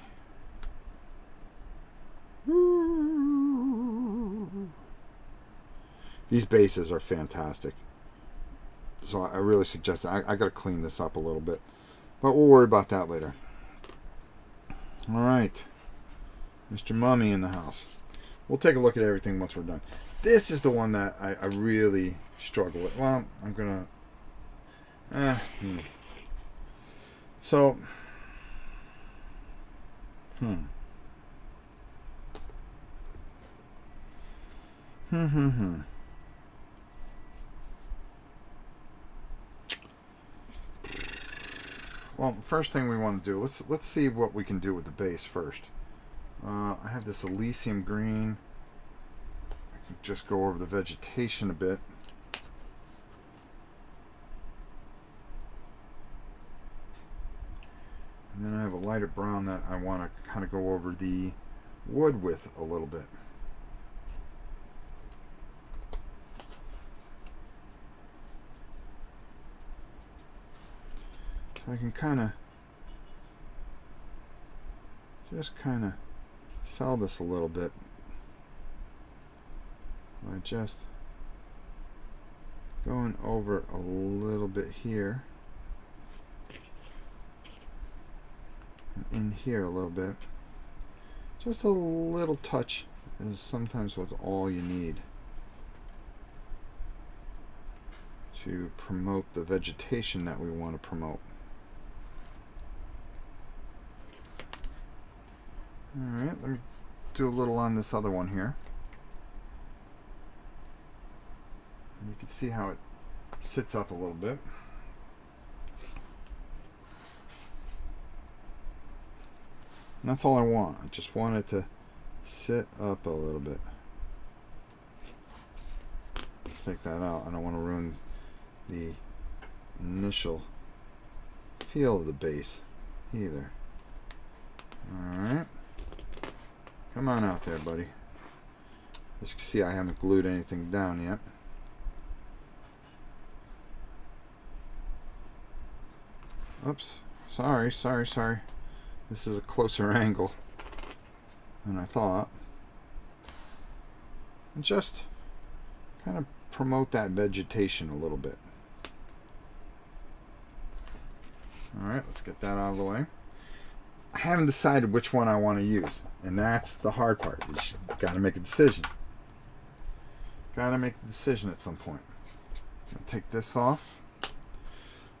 Speaker 1: These bases are fantastic. So I really suggest it. I got to clean this up a little bit. But we'll worry about that later. Alright. Mr. Mummy in the house. We'll take a look at everything once we're done. This is the one that I really struggle with. Well, I'm going to... So... Well, first thing we want to do, let's see what we can do with the base first. I have this Elysium green. I can just go over the vegetation a bit. And then I have a lighter brown that I want to kind of go over the wood with a little bit. So I can just kind of sell this a little bit by just going over a little bit here and in here a little bit. Just a little touch is sometimes what's all you need to promote the vegetation that we want to promote. Alright, let me do a little on this other one here. And you can see how it sits up a little bit. And that's all I want. I just want it to sit up a little bit. Let's take that out. I don't want to ruin the initial feel of the base either. Alright. Come on out there, buddy. As you can see, I haven't glued anything down yet. Oops. Sorry. This is a closer angle than I thought. And just kind of promote that vegetation a little bit. Alright, let's get that out of the way. I haven't decided which one I want to use, and that's the hard part. You've got to make a decision. Got to make the decision at some point. I'm going to take this off.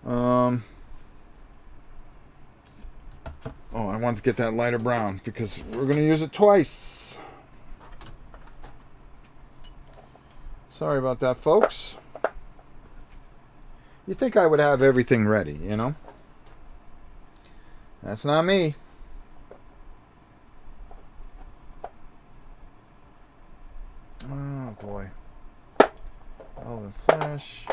Speaker 1: Oh, I want to get that lighter brown because we're going to use it twice. Sorry about that, folks. You think I would have everything ready, you know? That's not me. Oh, boy. Elven flesh.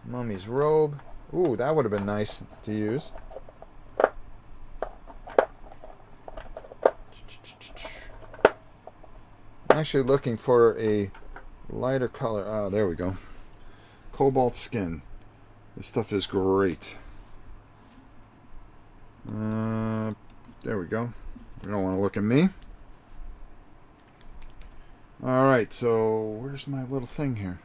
Speaker 1: Mummy's robe. Ooh, that would have been nice to use. I'm actually looking for a lighter color. Oh, there we go. Cobalt skin. This stuff is great. There we go. You don't want to look at me. Alright, so where's my little thing here?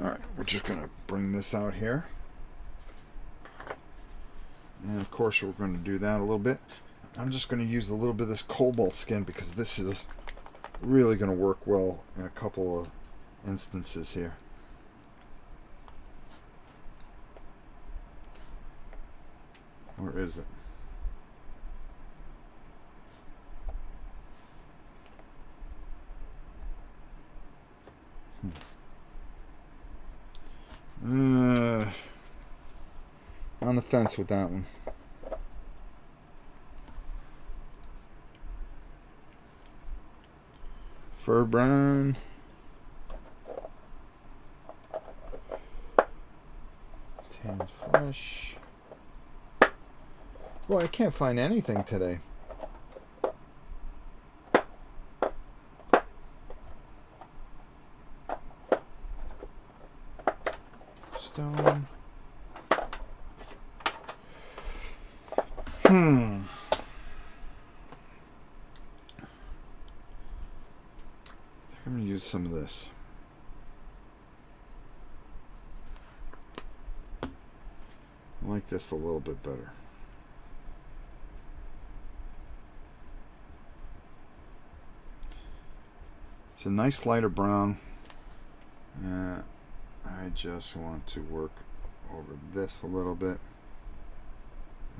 Speaker 1: Alright, we're just going to bring this out here. And of course we're going to do that a little bit. I'm just going to use a little bit of this cobalt skin because this is really going to work well in a couple of instances here. Or is it? On the fence with that one. Fur brown. Tanned flesh. Boy, I can't find anything today. Stone. I'm going to use some of this. I like this a little bit better. It's a nice lighter brown. I just want to work over this a little bit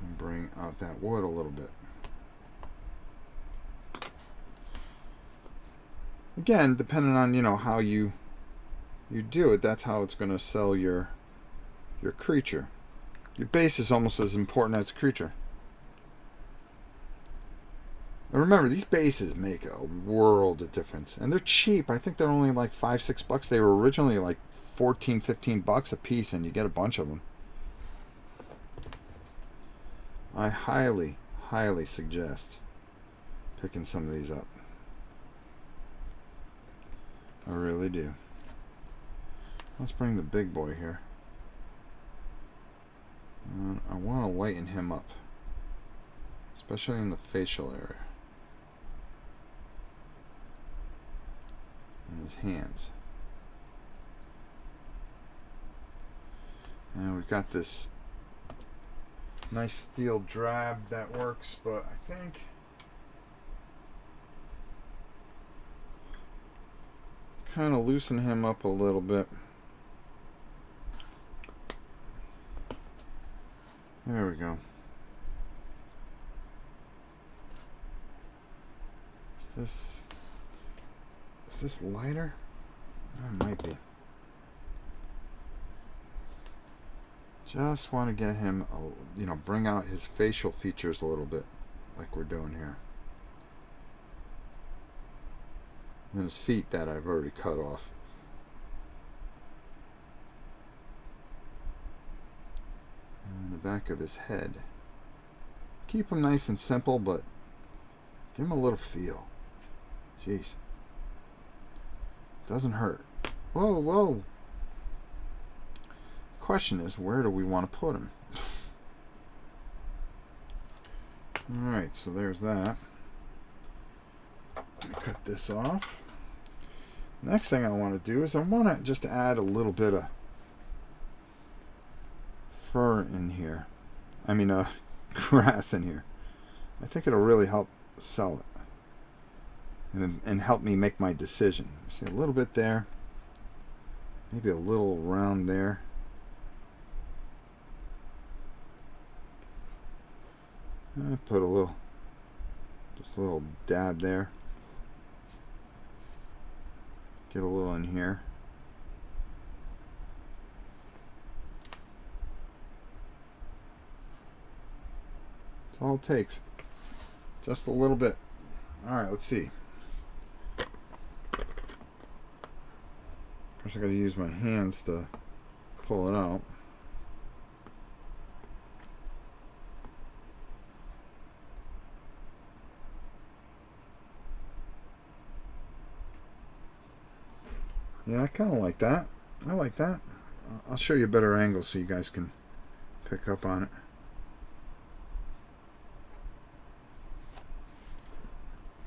Speaker 1: and bring out that wood a little bit. Again, depending on how you do it, that's how it's going to sell your creature. Your base is almost as important as the creature. And remember, these bases make a world of difference. And they're cheap. I think they're only like $5-6. They were originally like $14-15 a piece, and you get a bunch of them. I highly suggest picking some of these up. I really do. Let's bring the big boy here. And I want to lighten him up, especially in the facial area. And his hands. And we've got this nice steel drab that works, but I think kind of loosen him up a little bit. There we go. Is this lighter? It might be. Just want to get him, bring out his facial features a little bit, like we're doing here. And his feet that I've already cut off. And the back of his head. Keep him nice and simple, but give him a little feel. Jeez. Doesn't hurt. Whoa, whoa. Question is, where do we want to put him? Alright, so there's that. Let me cut this off. Next thing I want to do is I want to just add a little bit of fur in here. I mean, grass in here. I think it'll really help sell it. And help me make my decision. See, a little bit there. Maybe a little around there. I put a little, just a little dab there. Get a little in here. That's all it takes. Just a little bit. Alright, let's see. First I gotta use my hands to pull it out. Yeah, I kind of like that. I like that. I'll show you a better angle so you guys can pick up on it.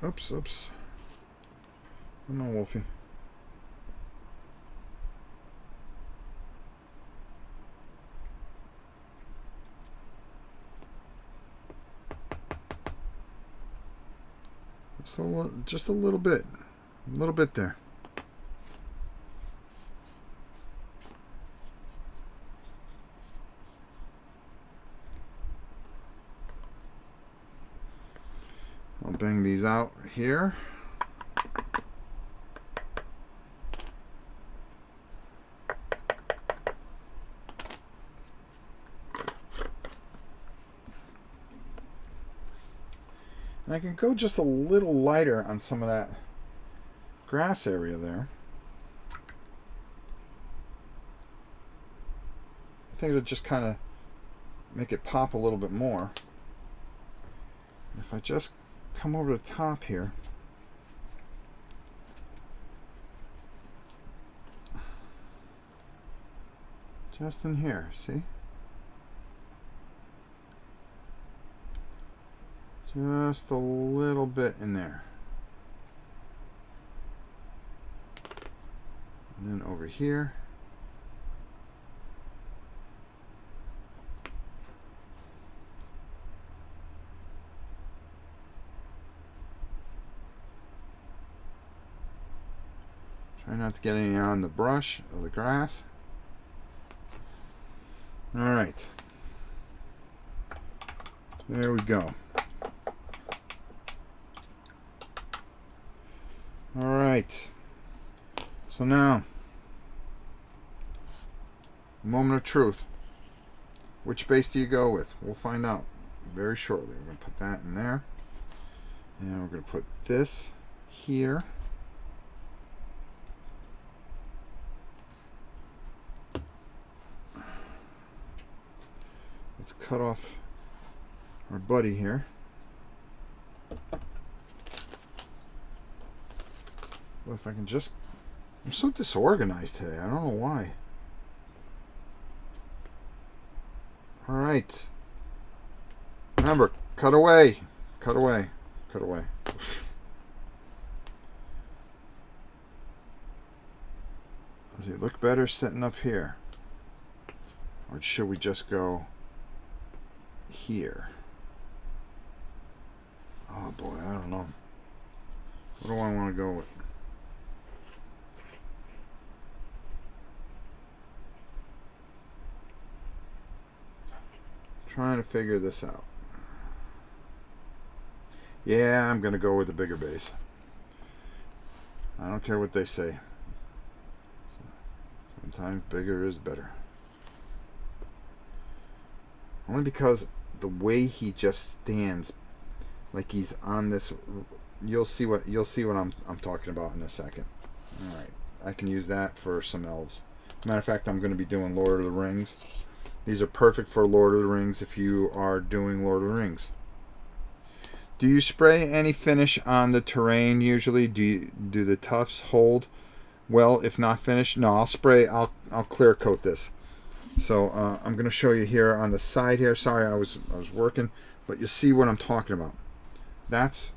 Speaker 1: Oops, oops. Come on, Wolfie. Just a little bit. A little bit there. I'll bang these out here. And I can go just a little lighter on some of that grass area there. I think it'll just kind of make it pop a little bit more. If I just come over the top here, just in here, see? Just a little bit in there. And then over here. Try not to get any on the brush or the grass. All right. There we go. All right. So now, moment of truth. Which base do you go with? We'll find out very shortly. We're going to put that in there. And we're going to put this here. Let's cut off our buddy here. Well, if I can just... I'm so disorganized today. I don't know why. Alright. Remember, cut away. Cut away. Cut away. Does it look better sitting up here? Or should we just go here? Oh boy, I don't know. What do I want to go with? Trying to figure this out. Yeah, I'm going to go with the bigger base. I don't care what they say. Sometimes bigger is better. Only because the way he just stands, like he's on this. You'll see what I'm talking about in a second. All right, I can use that for some elves. Matter of fact, I'm going to be doing Lord of the Rings These are perfect for Lord of the Rings if you are doing Lord of the Rings. Do you spray any finish on the terrain usually? Do the tufts hold well if not finished? No, I'll spray. I'll clear coat this. So I'm going to show you here on the side here. Sorry, I was working, but you see what I'm talking about. That's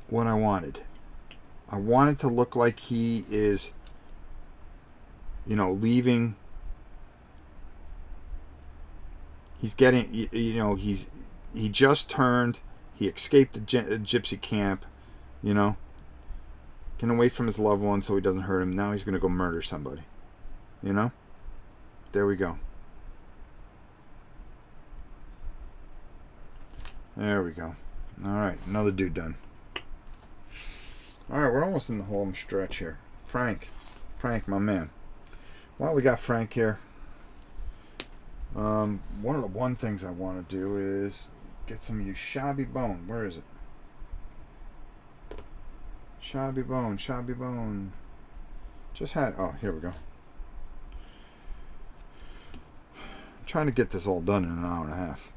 Speaker 1: what I wanted. I want it to look like he is, leaving. He's getting, he just turned. He escaped the gypsy camp, getting away from his loved one so he doesn't hurt him. Now he's going to go murder somebody, There we go. There we go. All right, another dude done. All right, we're almost in the home stretch here. Frank, my man. Well, we got Frank here. One of the one things I want to do is get some Shabby Bone. Where is it? Shabby Bone. Just had. Oh, here we go. I'm trying to get this all done in an hour and a half.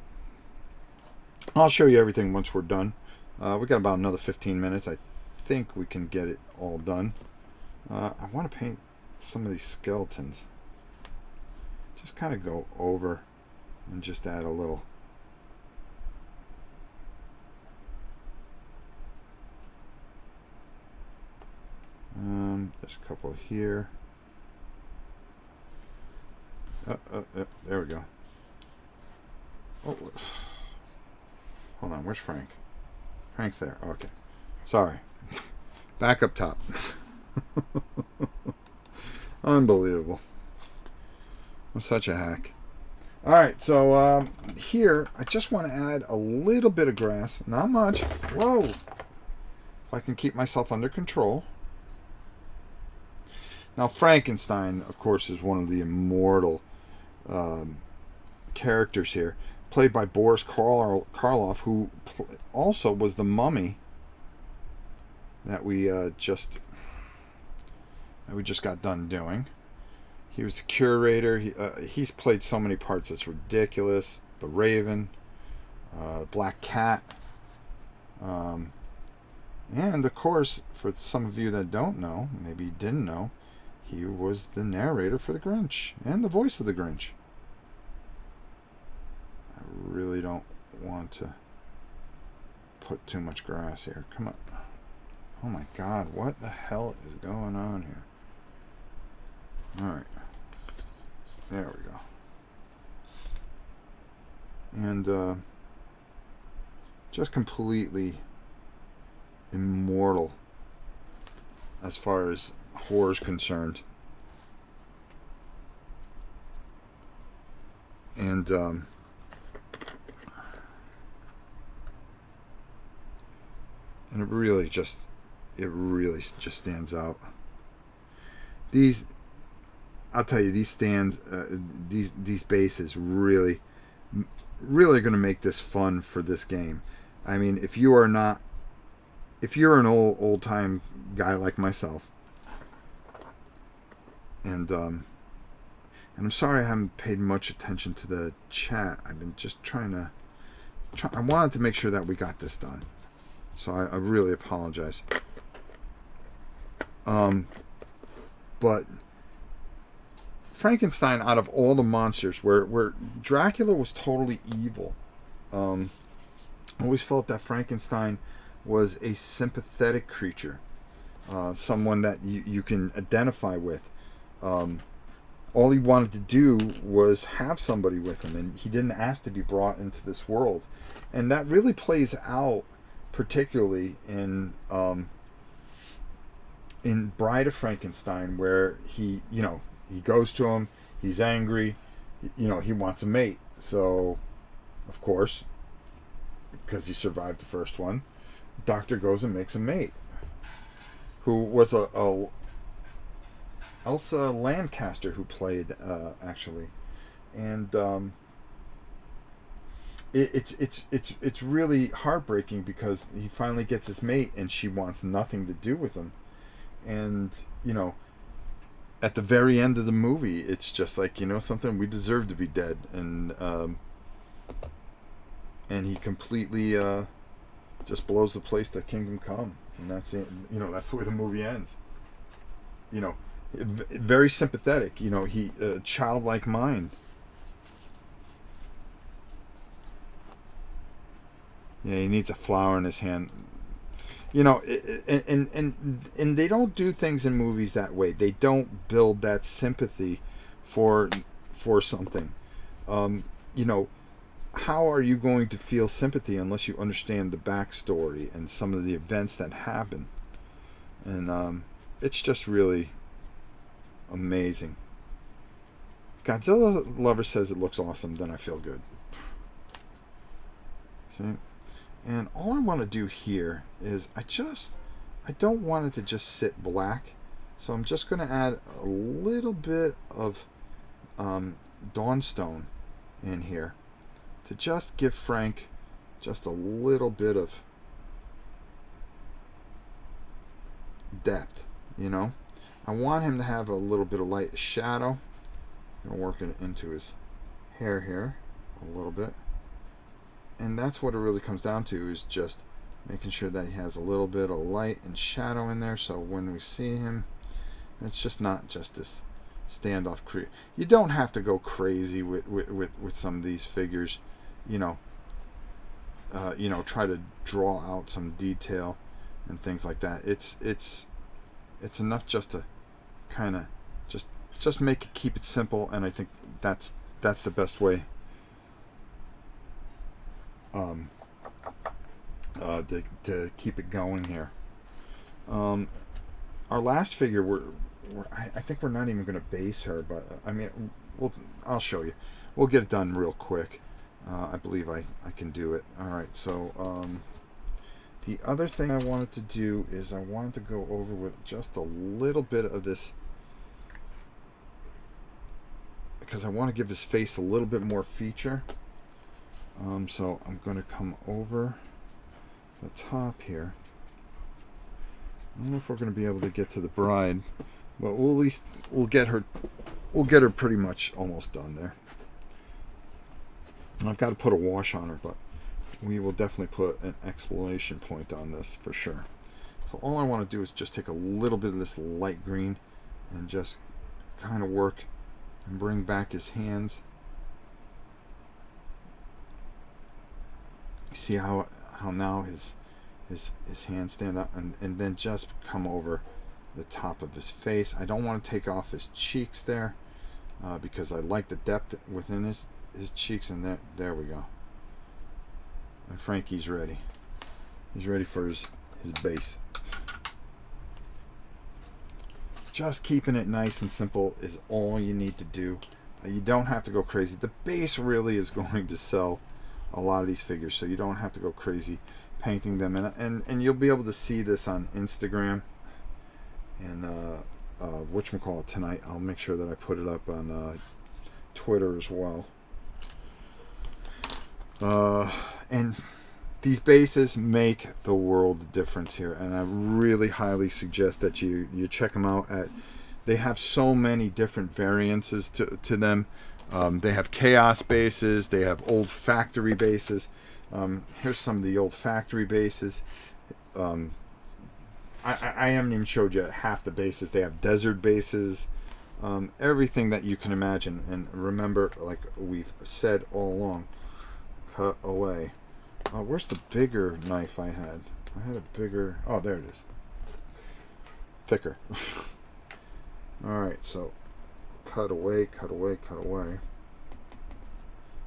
Speaker 1: I'll show you everything once we're done. We got about another 15 minutes. I think we can get it all done. I want to paint some of these skeletons. Just kind of go over and just add a little. There's a couple here. There we go. Oh, hold on. Where's Frank? Frank's there. Okay. Sorry. Back up top. Unbelievable. I'm such a hack. All right, so here I just want to add a little bit of grass. Not much. Whoa. If I can keep myself under control. Now, Frankenstein, of course, is one of the immortal characters here, played by Boris Karloff, who also was the mummy that we just got done doing. He was the curator. He's played so many parts, it's ridiculous. The Raven, Black Cat, and of course, for some of you that don't know, maybe you didn't know, he was the narrator for the Grinch and the voice of the Grinch. I really don't want to put too much grass here. Come on. Oh my God, what the hell is going on here? Alright. There we go. And just completely immortal as far as horror is concerned. And it really just stands out. I'll tell you, these stands, these bases really are going to make this fun for this game. I mean, if you're an old time guy like myself, and I'm sorry I haven't paid much attention to the chat. I've been just I wanted to make sure that we got this done, so I really apologize. But Frankenstein, out of all the monsters, where Dracula was totally evil, I always felt that Frankenstein was a sympathetic creature, someone that you can identify with. All he wanted to do was have somebody with him, and he didn't ask to be brought into this world. And that really plays out particularly in Bride of Frankenstein, where he goes to him, he's angry, he wants a mate. So, of course, because he survived the first one, Doctor goes and makes a mate, who was a Elsa Lancaster, who played actually, and it's really heartbreaking because he finally gets his mate and she wants nothing to do with him, and at the very end of the movie, it's just like, you know something, we deserve to be dead, and he completely just blows the place to Kingdom Come, and that's it. You know, that's the way the movie ends. You know, very sympathetic. You know, he childlike mind. Yeah, he needs a flower in his hand. You know, and they don't do things in movies that way. They don't build that sympathy for something. You know, how are you going to feel sympathy unless you understand the backstory and some of the events that happen? And it's just really amazing. Godzilla Lover says it looks awesome, then I feel good. See? And all I want to do here is I don't want it to just sit black. So I'm just going to add a little bit of Dawnstone in here to just give Frank just a little bit of depth, you know. I want him to have a little bit of light shadow. I'm going to work it into his hair here a little bit. And that's what it really comes down to, is just making sure that he has a little bit of light and shadow in there, so when we see him, it's just not just this standoff You don't have to go crazy with some of these figures, you know. Try to draw out some detail and things like that. It's enough just to kind of just keep it simple, and I think that's the best way to keep it going here. Our last figure, I think we're not even going to base her, but I mean, I'll show you. We'll get it done real quick. I believe I can do it. All right, so the other thing I wanted to do is I wanted to go over with just a little bit of this, because I want to give his face a little bit more feature. So I'm going to come over the top here. I don't know if we're going to be able to get to the bride, but we'll get her pretty much almost done there. And I've got to put a wash on her, but we will definitely put an exclamation point on this for sure. So all I want to do is just take a little bit of this light green and just kind of work and bring back his hands. You see how now his hands stand up, and then just come over the top of his face. I don't want to take off his cheeks there, because I like the depth within his cheeks, and there we go. And Frankie's ready. He's ready for his base. Just keeping it nice and simple is all you need to do. You don't have to go crazy. The base really is going to sell a lot of these figures, so you don't have to go crazy painting them, and you'll be able to see this on Instagram and whatchamacallit tonight. I'll make sure that I put it up on Twitter as well. And these bases make the world of difference here, and I really highly suggest that you check them out. They have so many different variances to them. They have chaos bases, they have old factory bases. Here's some of the old factory bases. I haven't even showed you half the bases. They have desert bases, everything that you can imagine. And remember, like we've said all along, cut away. Where's the bigger knife I had? I had a bigger... Oh, there it is. Thicker. Alright, so cut away, cut away, cut away.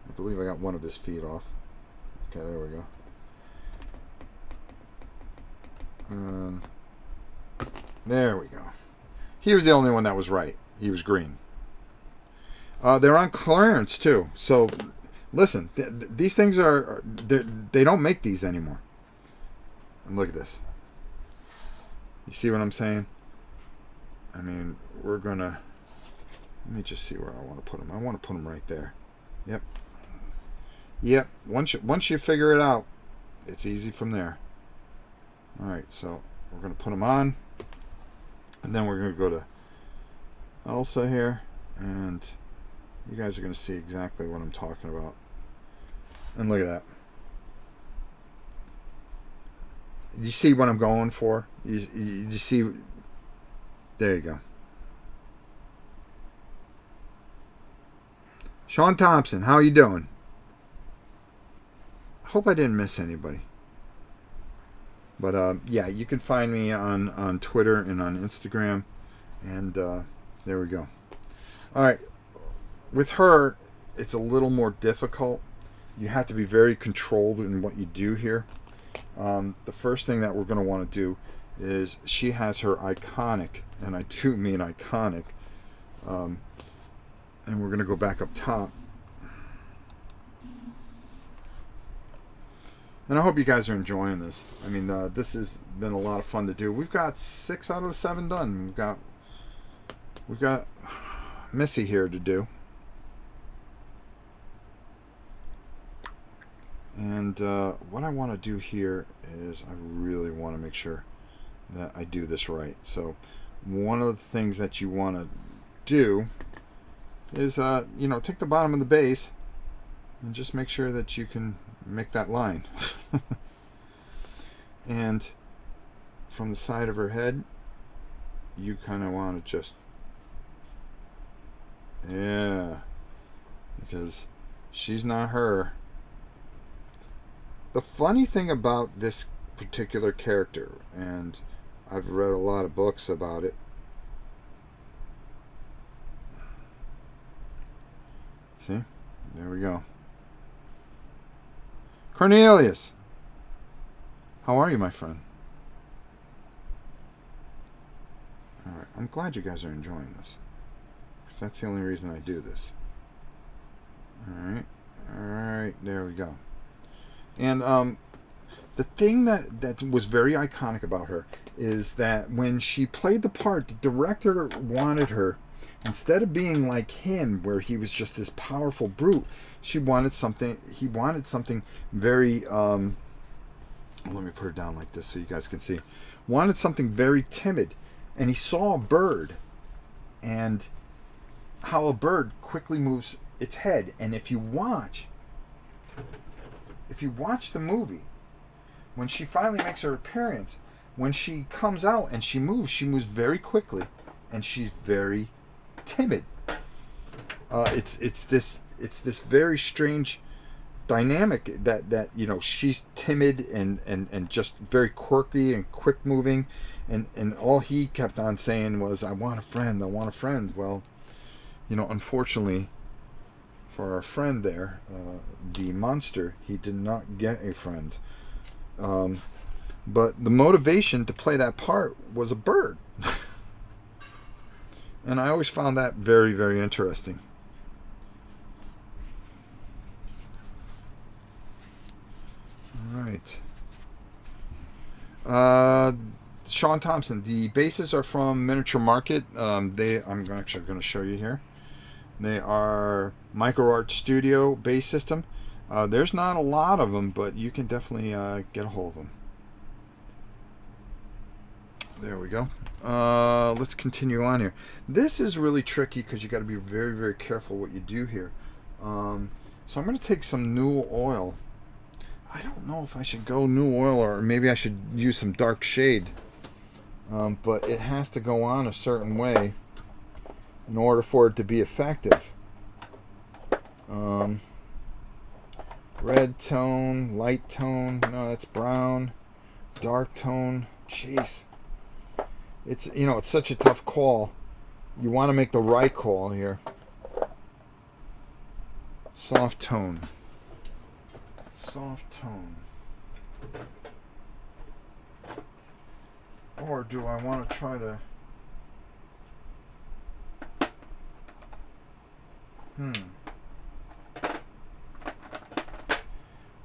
Speaker 1: I believe I got one of his feet off. Okay, there we go. There we go. He was the only one that was right. He was green. They're on clearance too. So listen, these things they don't make these anymore. And look at this. You see what I'm saying? I mean, we're gonna... Let me just see where I want to put them. I want to put them right there. Yep. Yep. Once you figure it out, it's easy from there. All right. So we're gonna put them on, and then we're gonna go to Elsa here, and you guys are going to see exactly what I'm talking about. And look at that. You see what I'm going for? You see? There you go. Sean Thompson, how you doing? I hope I didn't miss anybody. But yeah, you can find me on Twitter and on Instagram. And there we go. All right. With her, it's a little more difficult. You have to be very controlled in what you do here. The first thing that we're going to want to do is she has her iconic, and I do mean iconic, and we're going to go back up top. And I hope you guys are enjoying this. I mean, this has been a lot of fun to do. We've got 6 out of the 7 done. We've got Missy here to do. And what I want to do here is I really want to make sure that I do this right. So one of the things that you want to do is, take the bottom of the base and just make sure that you can make that line. And from the side of her head, you kind of want to just, yeah, because she's not her. The funny thing about this particular character, and I've read a lot of books about it. See? There we go. Cornelius! How are you, my friend? Alright, I'm glad you guys are enjoying this. Because that's the only reason I do this. Alright, there we go. And the thing that was very iconic about her is that when she played the part, the director wanted her, instead of being like him, where he was just this powerful brute, he wanted something very, let me put her down like this so you guys can see. Wanted something very timid. And he saw a bird, and how a bird quickly moves its head. And if you watch the movie, when she finally makes her appearance, when she comes out and she moves very quickly, and she's very timid. It's this very strange dynamic that she's timid and just very quirky and quick moving, and all he kept on saying was, I want a friend. Well, unfortunately for our friend there, the monster, he did not get a friend. But the motivation to play that part was a bird. And I always found that very, very interesting. All right. Sean Thompson, the bases are from Miniature Market. I'm actually going to show you here. They are Micro Art Studio base system. There's not a lot of them, but you can definitely get a hold of them. There we go. Let's continue on here. This is really tricky because you got to be very, very careful what you do here. So I'm going to take some new oil. I don't know if I should go new oil or maybe I should use some dark shade. But it has to go on a certain way in order for it to be effective. Red tone, light tone, no, that's brown, dark tone. Jeez. It's such a tough call. You want to make the right call here. Soft tone. Or do I want to try to...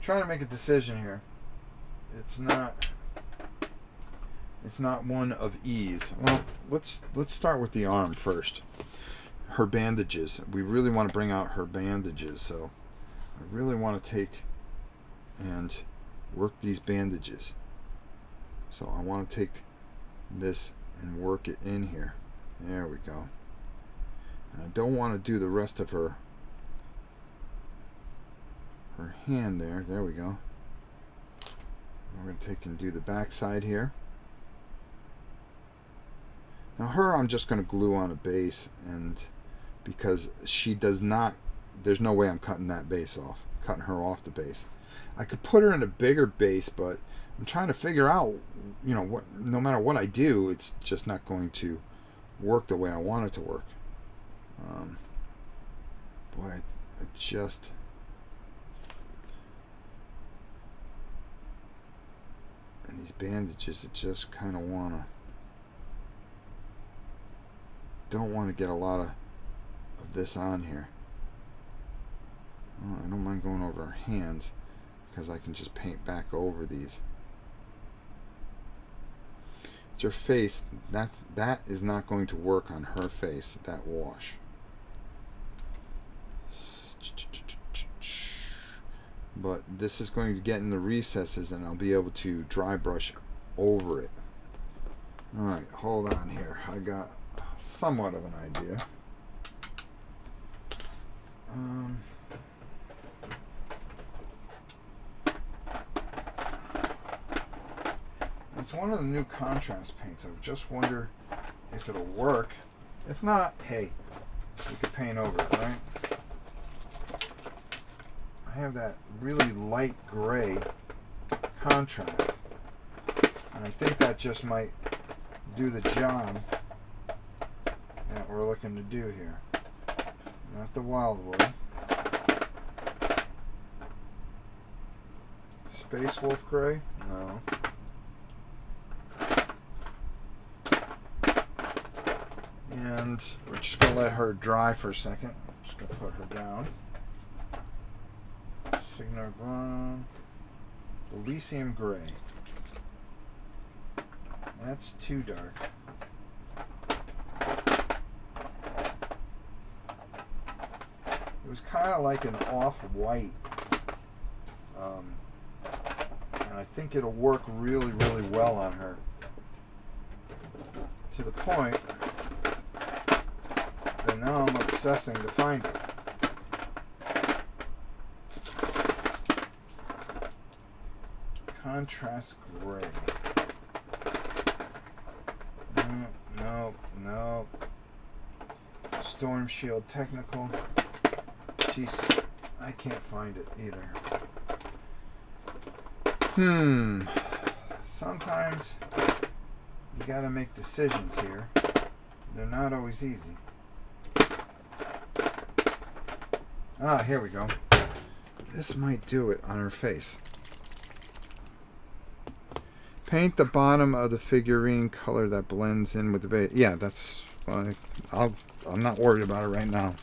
Speaker 1: Trying to make a decision here. It's not one of ease. Well, let's start with the arm first. Her bandages. We really want to bring out her bandages, so I really want to take and work these bandages. So I want to take this and work it in here. There we go. And I don't want to do the rest of her hand there. There we go. We're going to take and do the back side here. Now her I'm just going to glue on a base, and because she does not, there's no way I'm cutting that base off, cutting her off the base. I could put her in a bigger base, but I'm trying to figure out, you know, what, no matter what I do, it's just not going to work the way I want it to work. Boy, I just... And these bandages, I just kind of don't want to get a lot of this on here. Oh, I don't mind going over her hands, because I can just paint back over these. It's her face. That is not going to work on her face, that wash. But this is going to get in the recesses, and I'll be able to dry brush over it. Alright, hold on here. I got somewhat of an idea. It's one of the new contrast paints. I just wonder if it'll work. If not, hey, we could paint over it, right? I have that really light gray contrast, and I think that just might do the job that we're looking to do here. Not the Wildwood. Space Wolf Gray? No. And we're just going to let her dry for a second. Just going to put her down. Signar Blonde. Elysium Gray. That's too dark. It was kind of like an off-white. And I think it'll work really, really well on her. To the point that now I'm obsessing to find it. Contrast gray. No. Storm Shield Technical. Jeez, I can't find it either. Sometimes you gotta make decisions here. They're not always easy. Ah, here we go. This might do it on her face. Paint the bottom of the figurine color that blends in with the base. Yeah, that's fine. I'm not worried about it right now.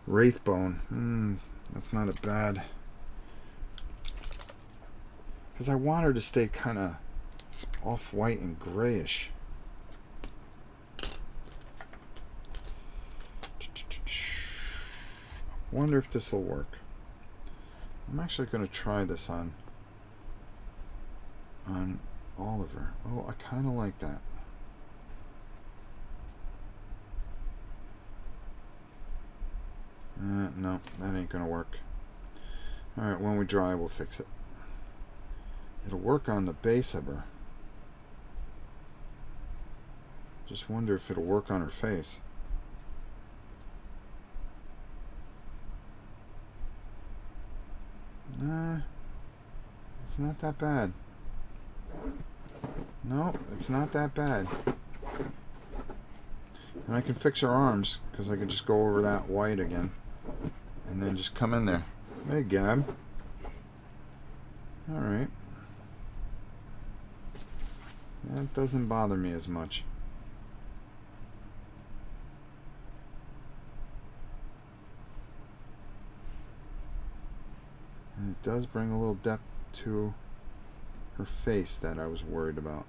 Speaker 1: Wraithbone. That's not a bad... Because I want her to stay kind of off-white and grayish. Wonder if this will work. I'm actually going to try this on Oliver. Oh, I kind of like that. No, that ain't going to work. Alright, when we dry, we'll fix it. It'll work on the base of her. Just wonder if it'll work on her face. Nah, it's not that bad. No, it's not that bad. And I can fix her arms, because I can just go over that white again. And then just come in there. Hey, Gab. Alright. That doesn't bother me as much. And it does bring a little depth to her face that I was worried about.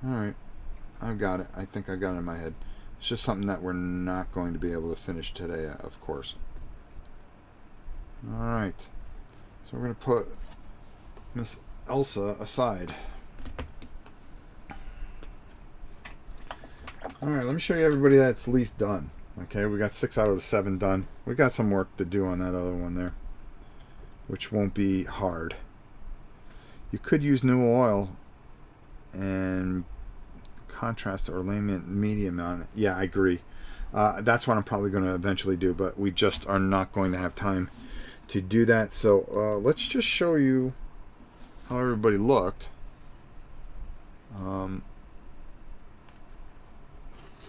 Speaker 1: Alright, I've got it. I think I got it in my head. It's just something that we're not going to be able to finish today, of course. Alright, so we're going to put Miss Elsa aside. All right, let me show you everybody that's at least done. Okay, we got 6 out of the 7 done. We got some work to do on that other one there, which won't be hard. You could use new oil and contrast or medium on it. Yeah, I agree. That's what I'm probably going to eventually do, but we just are not going to have time to do that. So let's just show you how everybody looked.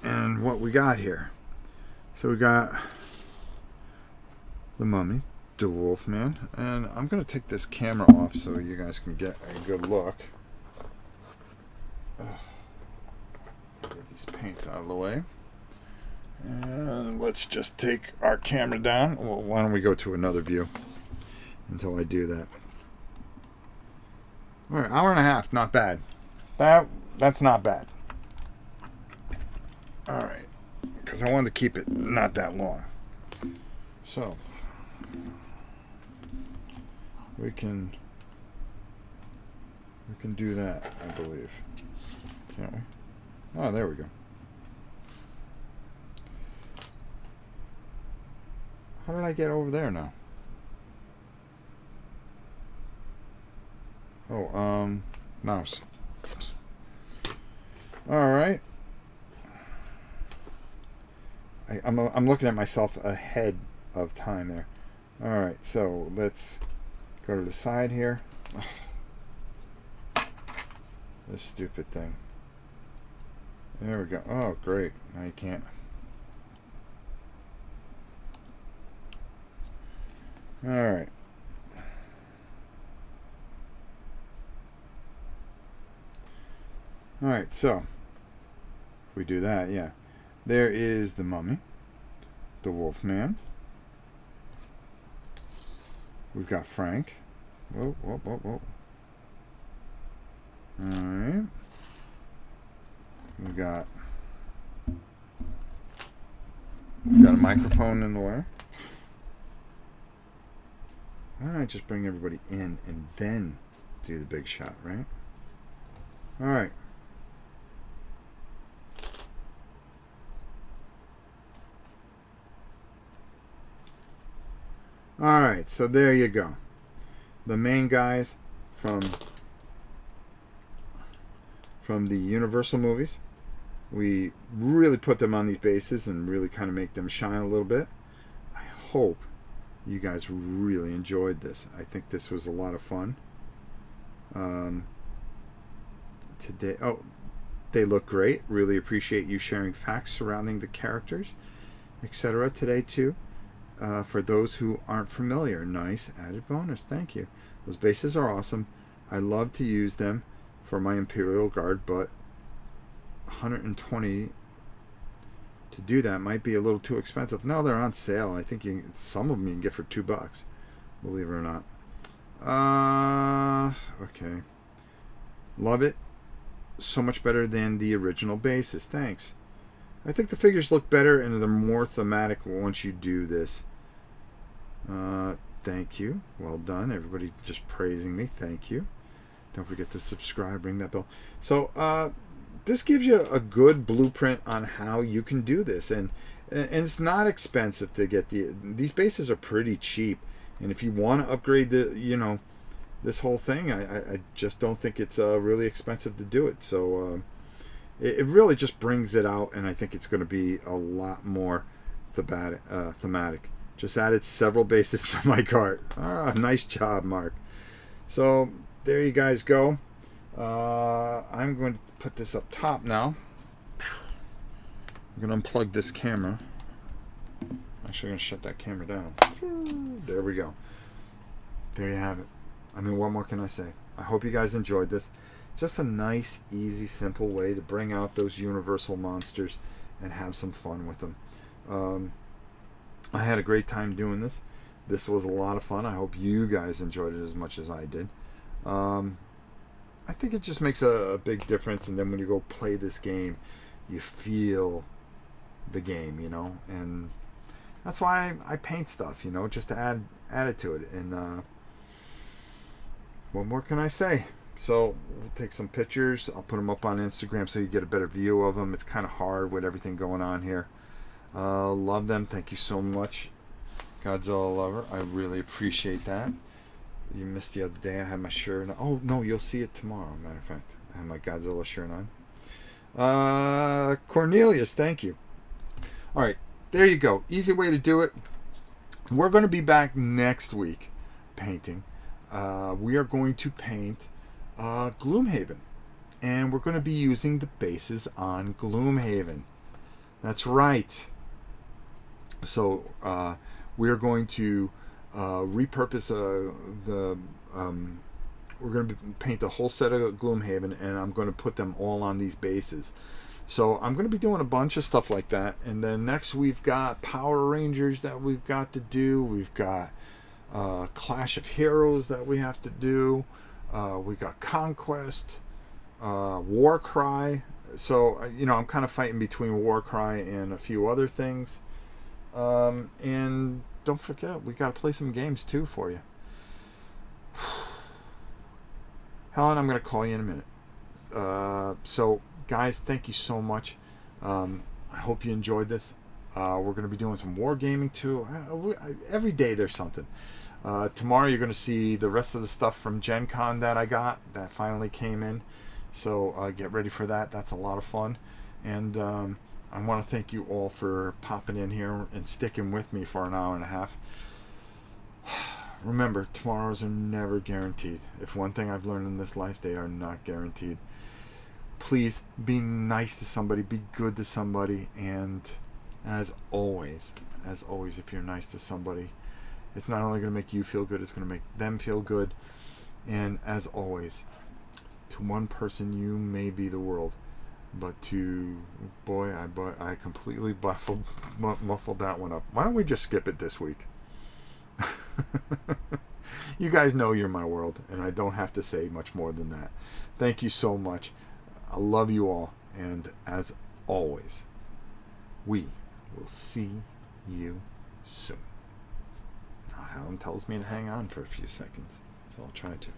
Speaker 1: And what we got here. So we got the Mummy, the Wolfman, and I'm going to take this camera off so you guys can get a good look. Get these paints out of the way. And let's just take our camera down. Well, why don't we go to another view until I do that. All right, hour and a half, not bad. That's not bad. All right, because I wanted to keep it not that long. So we can do that, I believe. Can't we? Oh, there we go. How did I get over there now? Oh, mouse. All right. I'm looking at myself ahead of time there. All right, so let's go to the side here. This stupid thing. There we go. Oh, great. Now you can't. All right. All right, so if we do that, yeah. There is the Mummy, the Wolfman. We've got Frank. Whoa, whoa, whoa, whoa. All right. We've got a microphone in the way. Why don't I just bring everybody in and then do the big shot, right? All right. All right, so there you go. The main guys from the Universal movies. We really put them on these bases and really kind of make them shine a little bit. I hope you guys really enjoyed this. I think this was a lot of fun. Today, they look great. Really appreciate you sharing facts surrounding the characters, etc. today too. For those who aren't familiar, nice added bonus. Thank you. Those bases are awesome. I love to use them for my Imperial Guard, but 120 to do that might be a little too expensive. No, they're on sale. I think some of them you can get for $2, believe it or not. Okay. Love it. So much better than the original bases. Thanks. I think the figures look better and they're more thematic once you do this. Thank you. Well done. Everybody just praising me. Thank you. Don't forget to subscribe. Ring that bell. So this gives you a good blueprint on how you can do this, and it's not expensive to get these bases are pretty cheap. And if you want to upgrade this whole thing, I just don't think it's really expensive to do it. So it really just brings it out, and I think it's going to be a lot more thematic. Just added several bases to my cart. Nice job, Mark. So there you guys go. I'm going to put this up top now. I'm going to unplug this camera. Actually, I'm going to shut that camera down. There we go. There you have it. I mean, what more can I say? I hope you guys enjoyed this. Just a nice, easy, simple way to bring out those Universal monsters and have some fun with them. I had a great time doing this. This was a lot of fun. I hope you guys enjoyed it as much as I did. I think it just makes a big difference, and then when you go play this game, you feel the game, and that's why I paint stuff, just to add it to it. And what more can I say? So we'll take some pictures. I'll put them up on Instagram so you get a better view of them. It's kind of hard with everything going on here. Love them. Thank you so much, Godzilla lover. I really appreciate that. You missed the other day. I had my shirt on. Oh, no, you'll see it tomorrow, matter of fact. I have my Godzilla shirt on. Cornelius, thank you. All right, there you go. Easy way to do it. We're going to be back next week painting. We are going to paint Gloomhaven. And we're going to be using the bases on Gloomhaven. That's right. So we are going to repurpose we're going to paint the whole set of Gloomhaven, and I'm going to put them all on these bases. So I'm going to be doing a bunch of stuff like that. And then next we've got Power Rangers that we've got to do. We've got Clash of Heroes that we have to do. We got Conquest, Warcry. So, I'm kind of fighting between Warcry and a few other things. And don't forget, we got to play some games too for you. Helen, I'm going to call you in a minute. So, guys, thank you so much. I hope you enjoyed this. We're going to be doing some wargaming too. Every day there's something. Tomorrow you're going to see the rest of the stuff from Gen Con that I got that finally came in. So get ready for that. That's a lot of fun. And I want to thank you all for popping in here and sticking with me for an hour and a half. Remember, tomorrows are never guaranteed. If one thing I've learned in this life, they are not guaranteed. Please be nice to somebody, be good to somebody, and as always, if you're nice to somebody, it's not only going to make you feel good, it's going to make them feel good. And as always, to one person you may be the world, but to, boy, I completely muffled that one up. Why don't we just skip it this week? You guys know you're my world, and I don't have to say much more than that. Thank you so much. I love you all, and as always, we will see you soon. Now, Helen tells me to hang on for a few seconds, so I'll try to.